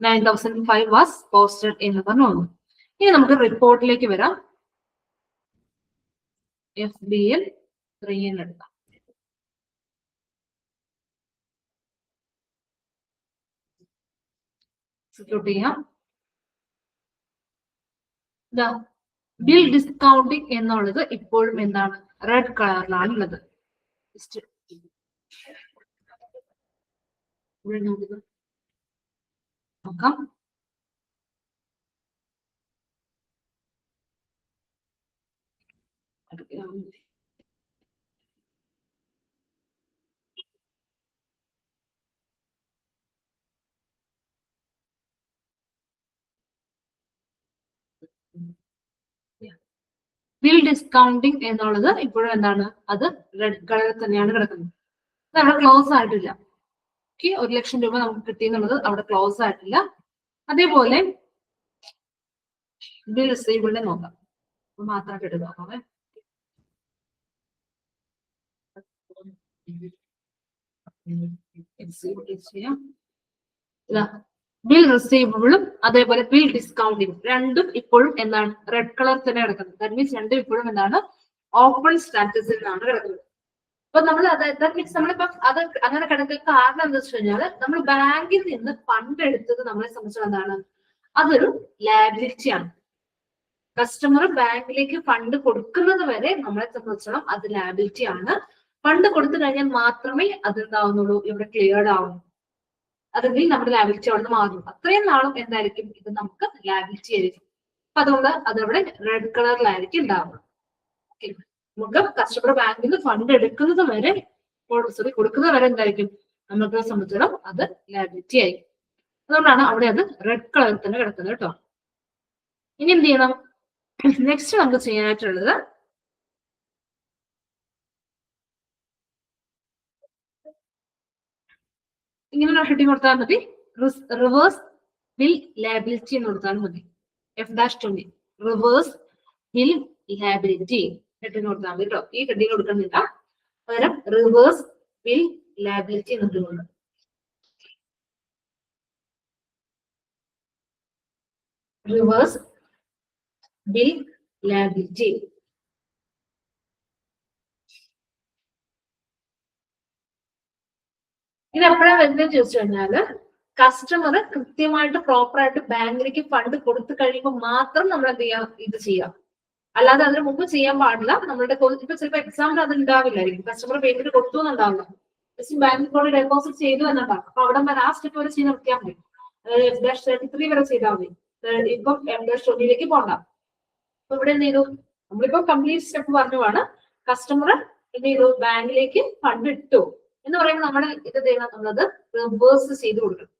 9005 വാസ് പോസ്റ്റഡ് എന്ന് പറഞ്ഞു വന്നു. ഇനി നമുക്ക് റിപ്പോർട്ടിലേക്ക് വരാം. FBL 3 എടുക്കാം. എക്സിക്യൂട്ട് ചെയ്യാം. ബിൽ ഡിസ്കൗണ്ടിങ് എന്നുള്ളത് ഇപ്പോഴും എന്താണ്, റെഡ് കളറിലാണ് ഉള്ളത്. നോക്കാം. ബിൽ ഡിസ്കൗണ്ടിങ് എന്നുള്ളത് ഇപ്പോഴും എന്താണ്, അത് റെഡ് കളറിൽ തന്നെയാണ് കിടക്കുന്നത്. അത് അവിടെ ക്ലോസ് ആയിട്ടില്ല. ഓക്കെ, 1 ലക്ഷം രൂപ നമുക്ക് കിട്ടി എന്നുള്ളത് അവിടെ ക്ലോസ് ആയിട്ടില്ല. അതേപോലെ ബിൽ റിസീവബിളിനെ നോക്കാം. മാത്രമായിട്ട് എടുക്കാം. ബിൽ റിസീവബിളും അതേപോലെ ബിൽ ഡിസ്കൗണ്ടിങ് രണ്ടും ഇപ്പോഴും എന്താണ് റെഡ് കളർ തന്നെ കിടക്കുന്നത്. ദാറ്റ് മീൻസ് രണ്ടും ഇപ്പോഴും എന്താണ് ഓപ്പൺ സ്റ്റാറ്റസിലാണ് കിടക്കുന്നത്. അപ്പൊ നമ്മൾ ദാറ്റ് മീൻസ് നമ്മളിപ്പോ അത് അങ്ങനെ കിടക്കുന്ന കാരണം എന്താ വെച്ച് കഴിഞ്ഞാൽ നമ്മൾ ബാങ്കിൽ നിന്ന് ഫണ്ട് എടുത്തത് നമ്മളെ സംബന്ധിച്ച് എന്താണ് അതൊരു ലയബിലിറ്റിയാണ്. കസ്റ്റമർ ബാങ്കിലേക്ക് ഫണ്ട് കൊടുക്കുന്നത് വരെ നമ്മളെ സംബന്ധിച്ചിടത്തോളം അത് ലയബിലിറ്റി ആണ്. ഫണ്ട് കൊടുത്തു കഴിഞ്ഞാൽ മാത്രമേ അത് എന്താവുന്നുള്ളൂ ഇവിടെ ക്ലിയർഡ് ആവുന്നു. അതെങ്കിൽ നമ്മുടെ ലയബിലിറ്റി അവിടെ നിന്ന് മാറുന്നു. അത്രയും നാളും എന്തായിരിക്കും ഇത് നമുക്ക് ലയബിലിറ്റി ആയിരിക്കും. അപ്പൊ അതുകൊണ്ട് അതവിടെ റെഡ് കളറിലായിരിക്കും ഉണ്ടാവുന്നത്. നമുക്ക് കസ്റ്റമർ ബാങ്കിൽ നിന്ന് ഫണ്ട് എടുക്കുന്നത് വരെ കൊടുക്കുന്നത് വരെ എന്തായിരിക്കും നമുക്ക് സംബന്ധിച്ചിടത്തോളം അത് ലയബിലിറ്റി ആയിരിക്കും. അതുകൊണ്ടാണ് അവിടെ അത് റെഡ് കളറിൽ തന്നെ കിടക്കുന്നത് കേട്ടോ. ഇനി എന്ത് ചെയ്യണം? നെക്സ്റ്റ് നമുക്ക് ചെയ്യാനായിട്ടുള്ളത് ഇങ്ങനെ ഹെഡിങ് കൊടുത്താൽ മതി. റിവേഴ്സ് ബിൽ ലയബിലിറ്റി എന്ന് കൊടുത്താൽ മതി. F-20 reverse bill liability heading കൊടുത്താൽ മതി കേട്ടോ. ഈ ഹെഡിങ് കൊടുക്കുന്നില്ല, പകരം റിവേഴ്സ് ബിൽ ലയബിലിറ്റി എന്നിട്ടുണ്ട്. Reverse bill liability. ഇത് എപ്പോഴാണ് വരുന്നത് ചോദിച്ചു കഴിഞ്ഞാല് കസ്റ്റമർ കൃത്യമായിട്ട് പ്രോപ്പറായിട്ട് ബാങ്കിലേക്ക് ഫണ്ട് കൊടുത്തു കഴിയുമ്പോൾ മാത്രം നമ്മൾ എന്ത് ചെയ്യാം ഇത് ചെയ്യാം. അല്ലാതെ അതിന് മുമ്പ് ചെയ്യാൻ പാടില്ല. നമ്മളുടെ ഇപ്പൊ ചിലപ്പോൾ എക്സാമ്പിൾ അത് ഉണ്ടാവില്ലായിരിക്കും. കസ്റ്റമർ പേയ്മെന്റ് കൊടുത്തു എന്നുണ്ടാവില്ല, ജസ്റ്റ് ബാങ്കിൽ കൊണ്ട് ഡെപ്പോസിറ്റ് ചെയ്തു എന്നുണ്ടാവും. അപ്പൊ അവിടെ വരെ ആ സ്റ്റെപ്പ് വരെ ചെയ്ത് നിർത്തിയാൽ മതി. അതായത് F-33 വരെ ചെയ്താൽ മതി. ഇപ്പം M-20 പോകണ്ട. അപ്പൊ ഇവിടെ എന്ത് ചെയ്തു? നമ്മളിപ്പോ കംപ്ലീറ്റ് സ്റ്റെപ്പ് പറഞ്ഞുമാണ്. കസ്റ്റമർ എന്ത് ചെയ്തു? ബാങ്കിലേക്ക് ഫണ്ട് ഇട്ടു എന്ന് പറയുമ്പോൾ നമ്മൾ ഇത് ചെയ്യണം, നമ്മളത് റിവേഴ്സ് ചെയ്ത് കൊടുക്കണം.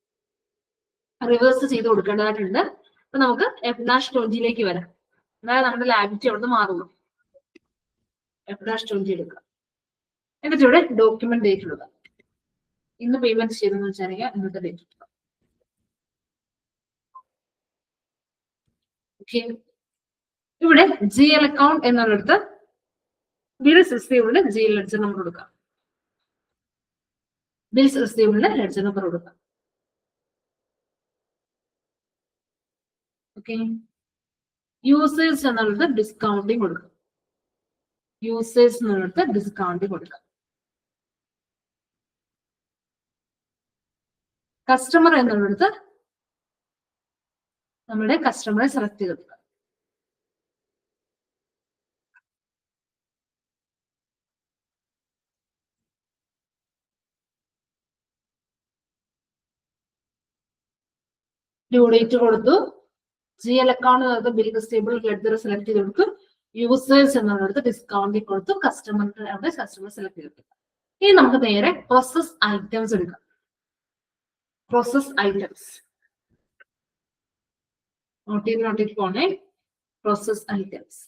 റിവേഴ്സ് ചെയ്ത് കൊടുക്കേണ്ടതായിട്ടുണ്ട്. അപ്പൊ നമുക്ക് F-20 വരാം. അതായത് നമ്മുടെ ലയബിലിറ്റി അവിടെ നിന്ന് മാറുള്ളൂ. F-20 എടുക്കുക. എന്നിട്ട് ഇവിടെ ഡോക്യുമെന്റ് ഡേറ്റ് ഇടുക. ഇന്ന് പേയ്മെന്റ് ചെയ്തെന്ന് വെച്ചാൽ ഇന്നത്തെ ഡേറ്റ് ഇടുക. ഓക്കെ, ഇവിടെ GL അക്കൗണ്ട് എന്നുള്ളിടത്ത് ബിൽസ് റിസീവബിളിന് GL ലെഡ്ജർ നമ്പർ കൊടുക്കാം. ബിൽസ് റിസീവബിളിന് ലെഡ്ജർ നമ്പർ കൊടുക്കാം. ഓക്കെ, യൂസേഴ്സ് എന്നുള്ളത് ഡിസ്കൗണ്ടിങ് കൊടുക്കുക. യൂസേഴ്സ് എന്നുള്ളത് ഡിസ്കൗണ്ടിങ് കൊടുക്കുക. കസ്റ്റമർ എന്നുള്ളത് നമ്മുടെ കസ്റ്റമറെ സെലക്ട് ചെയ്ത് കൊടുക്കുക. ഡ്യൂ ഡേറ്റ് കൊടുത്തു. GL account bill receivable ledger select ചെയ്ത് കൊടുക്കും. യൂസേഴ്സ് എന്നുള്ളത് ഡിസ്കൗണ്ടിങ് കൊടുത്തു. കസ്റ്റമറിന്റെ അവിടെ കസ്റ്റമർ സെലക്ട് ചെയ്ത് കൊടുക്കും. ഇനി നമുക്ക് നേരെ പ്രോസസ് ഐറ്റംസ് എടുക്കാം. പ്രോസസ് ഐറ്റംസ് നോട്ടിട്ട് പോണേ. പ്രോസസ് ഐറ്റംസ്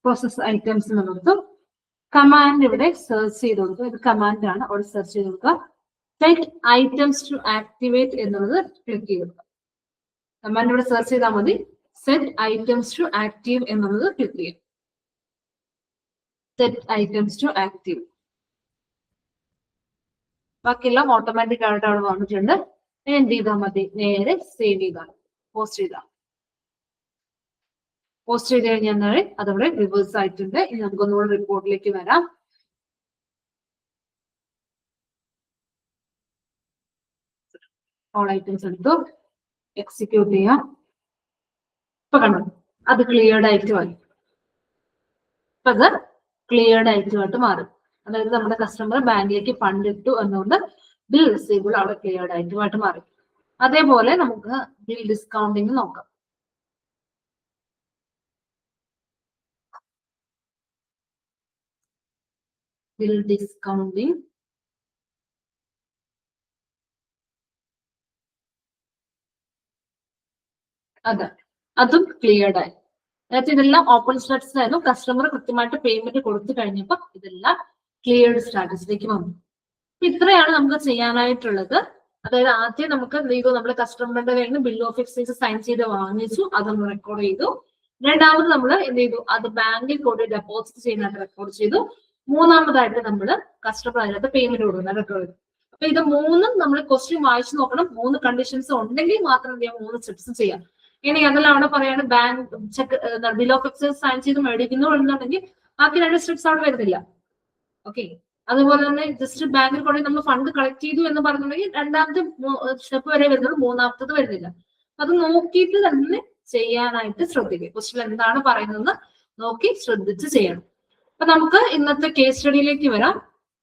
പ്രോസസ് ഐറ്റംസ് എന്നുള്ളത് കമാൻഡ് ഇവിടെ സെർച്ച് ചെയ്ത് കൊടുക്കുക. ഇത് കമാൻഡ് ആണ്, അവിടെ സെർച്ച് ചെയ്ത് കൊടുക്കുക. സെറ്റ് ഐറ്റംസ് ടു ആക്ടിവേറ്റ് എന്നുള്ളത് ക്ലിക്ക് ചെയ്ത് കൊടുക്കുക. കമാൻഡ് ഇവിടെ സെർച്ച് ചെയ്താൽ മതി. സെറ്റ് ഐറ്റംസ് ടു ആക്റ്റീവ് എന്നുള്ളത് ക്ലിക്ക് ചെയ്യും. Set items to active. ബാക്കിയെല്ലാം ഓട്ടോമാറ്റിക് ആയിട്ട് അവിടെ വന്നിട്ടുണ്ട്. എന്ത് ചെയ്താൽ മതി? നേരെ സേവ് ചെയ്താൽ പോസ്റ്റ് ചെയ്താൽ. പോസ്റ്റ് ചെയ്ത് കഴിഞ്ഞാൽ അതവിടെ റിവേഴ്സ് ആയിട്ടുണ്ട്. ഇനി നമുക്കൊന്നുകൂടെ റിപ്പോർട്ടിലേക്ക് വരാം. ഓൾ ഐറ്റംസ് എടുത്തു, എക്സിക്യൂട്ട് ചെയ്യാം. ഇപ്പൊ കണ്ടു, അത് ക്ലിയർഡ് ആയിട്ടുമായി. അപ്പൊ അത് ക്ലിയർഡ് ആയിട്ടുമായിട്ട് മാറും. അതായത് നമ്മുടെ കസ്റ്റമർ ബാങ്കിലേക്ക് ഫണ്ട് ഇട്ടു എന്നുകൊണ്ട് ബിൽ റിസീവബിൾ അവിടെ ക്ലിയർഡ് ആയിട്ടുമായിട്ട് മാറി. അതേപോലെ നമുക്ക് ബിൽ ഡിസ്കൗണ്ടിങ് നോക്കാം. ബിൽ ഡിസ്കൗണ്ടിങ് അതെ, അതും ക്ലിയർഡ് ആയി. അതായത് ഇതെല്ലാം ഓപ്പൺ സ്റ്റാറ്റസ് ആയിരുന്നു. കസ്റ്റമർ കൃത്യമായിട്ട് പേയ്മെന്റ് കൊടുത്തു കഴിഞ്ഞപ്പോൾ ഇതെല്ലാം ക്ലിയർഡ് സ്റ്റാറ്റസിലേക്ക് വന്നു. ഇത്രയാണ് നമുക്ക് ചെയ്യാനായിട്ടുള്ളത്. അതായത് ആദ്യം നമുക്ക് എന്ത് ചെയ്തു, നമ്മുടെ കസ്റ്റമറുടെ കയ്യിൽ നിന്ന് ബിൽ ഓഫ് എക്സ്ചേഞ്ച് സൈൻ ചെയ്ത് വാങ്ങിച്ചു, അതൊന്ന് റെക്കോർഡ് ചെയ്തു. രണ്ടാമത് നമ്മൾ എന്ത് ചെയ്തു, അത് ബാങ്കിൽ കൊണ്ട് ഡെപ്പോസിറ്റ് ചെയ്യാനായിട്ട് റെക്കോർഡ് ചെയ്തു. മൂന്നാമതായിട്ട് നമ്മൾ കസ്റ്റമർ അതിനകത്ത് പേയ്മെന്റ് കൊടുക്കുന്ന റെക്കോർഡ് ചെയ്തു. അപ്പൊ ഇത് മൂന്നും നമ്മൾ ക്വസ്റ്റ്യൻ വായിച്ചു നോക്കണം. 3 കണ്ടീഷൻസ് ഉണ്ടെങ്കിൽ മാത്രം എന്ത് ചെയ്യാം, 3 സ്റ്റെപ്സ് ചെയ്യാം. ഇനി അതെല്ലാം അവിടെ പറയാണ് bank cheque bill of exchange sign ചെയ്ത് മേടിക്കുന്നു എന്നുണ്ടെങ്കിൽ ബാക്കി 2 സ്റ്റെപ്സ് അവിടെ വരുന്നില്ല. ഓക്കെ, അതുപോലെ തന്നെ ജസ്റ്റ് ബാങ്കിൽ കൊണ്ട് നമ്മൾ ഫണ്ട് കളക്ട് ചെയ്തു എന്ന് പറഞ്ഞിട്ടുണ്ടെങ്കിൽ രണ്ടാമത്തെ സ്റ്റെപ്പ് വരെ വരുന്നുള്ളൂ, മൂന്നാമത്തത് വരുന്നില്ല. അത് നോക്കിയിട്ട് തന്നെ ചെയ്യാനായിട്ട് ശ്രദ്ധിക്കുക. ക്വസ്റ്റ്യൻ എന്താണ് പറയുന്നത് നോക്കി ശ്രദ്ധിച്ച് ചെയ്യണം. അപ്പൊ നമുക്ക് ഇന്നത്തെ കേസ് സ്റ്റഡിയിലേക്ക് വരാം.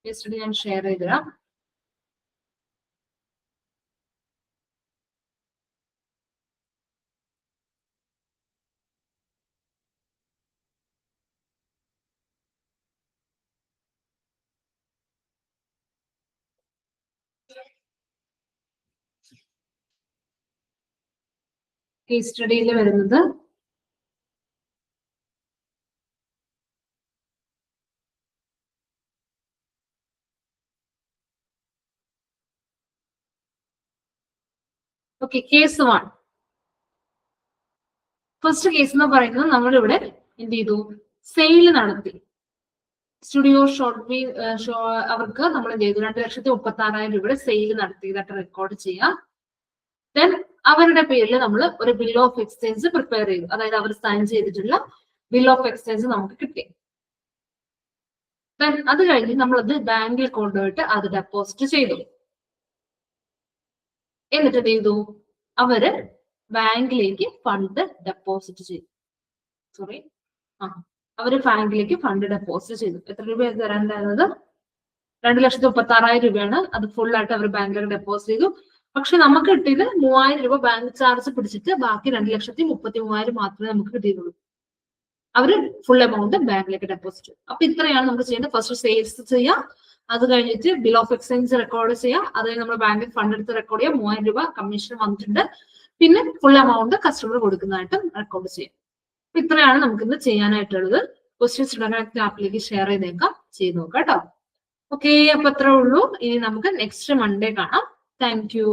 കേസ് സ്റ്റഡി ഞാൻ ഷെയർ ചെയ്ത് തരാം. കേസ് സ്റ്റഡിയിൽ വരുന്നത് ഓക്കെ, കേസ് 1. ഫസ്റ്റ് കേസ് എന്ന് പറയുന്നത് നമ്മളിവിടെ എന്ത് ചെയ്തു, സെയിൽ നടത്തി. സ്റ്റുഡിയോ ഷോ അവർക്ക് നമ്മൾ എന്ത് ചെയ്തു, 2,36,000 രൂപയുടെ സെയിൽ നടത്തിയതായിട്ട് റെക്കോർഡ് ചെയ്യാം. ദെൻ അവരുടെ പേരിൽ നമ്മൾ ഒരു ബിൽ ഓഫ് എക്സ്ചേഞ്ച് പ്രിപ്പയർ ചെയ്തു. അതായത് അവർ സൈൻ ചെയ്തിട്ടുള്ള ബിൽ ഓഫ് എക്സ്ചേഞ്ച് നമുക്ക് കിട്ടി. ദെൻ അത് കഴിഞ്ഞ് നമ്മളത് ബാങ്കിൽ കൊണ്ടുപോയിട്ട് അത് ഡെപ്പോസിറ്റ് ചെയ്തു. എന്നിട്ട് എന്ത് ചെയ്തു, അവര് ബാങ്കിലേക്ക് ഫണ്ട് ഡെപ്പോസിറ്റ് ചെയ്തു. അവര് ബാങ്കിലേക്ക് ഫണ്ട് ഡെപ്പോസിറ്റ് ചെയ്തു. എത്ര രൂപ തരാനുണ്ടായിരുന്നത്? 2,36,000 രൂപയാണ്. അത് ഫുൾ ആയിട്ട് അവർ ബാങ്കിലേക്ക് ഡെപ്പോസിറ്റ് ചെയ്തു. പക്ഷെ നമുക്ക് കിട്ടിയത് 3,000 രൂപ ബാങ്ക് ചാർജ് പിടിച്ചിട്ട് ബാക്കി 2,33,000 മാത്രമേ നമുക്ക് കിട്ടിയിട്ടുള്ളൂ. അവര് ഫുൾ എമൗണ്ട് ബാങ്കിലേക്ക് ഡെപ്പോസിറ്റ് ചെയ്തു. അപ്പൊ ഇത്രയാണ് നമുക്ക് ചെയ്യേണ്ടത്. ഫസ്റ്റ് സെയിൽസ് ചെയ്യാം, അത് കഴിഞ്ഞിട്ട് ബിൽ ഓഫ് എക്സ്ചേഞ്ച് റെക്കോർഡ് ചെയ്യാം, അത് കഴിഞ്ഞ് നമ്മൾ ബാങ്കിൽ ഫണ്ട് എടുത്ത് റെക്കോർഡ് ചെയ്യാം. 3,000 രൂപ കമ്മീഷൻ വന്നിട്ടുണ്ട്. പിന്നെ ഫുൾ എമൗണ്ട് കസ്റ്റമർ കൊടുക്കുന്നതായിട്ട് റെക്കോർഡ് ചെയ്യാം. ഇത്രയാണ് നമുക്ക് ഇന്ന് ചെയ്യാനായിട്ടുള്ളത്. ക്വസ്റ്റ്യൻസ് ഉടനെ ആപ്പിലേക്ക് ഷെയർ ചെയ്തേക്കാം, ചെയ്ത് നോക്കാം കേട്ടോ. ഓക്കെ, അപ്പൊ അത്രേ ഉള്ളൂ. ഇനി നമുക്ക് നെക്സ്റ്റ് മൺഡേ കാണാം. Thank you.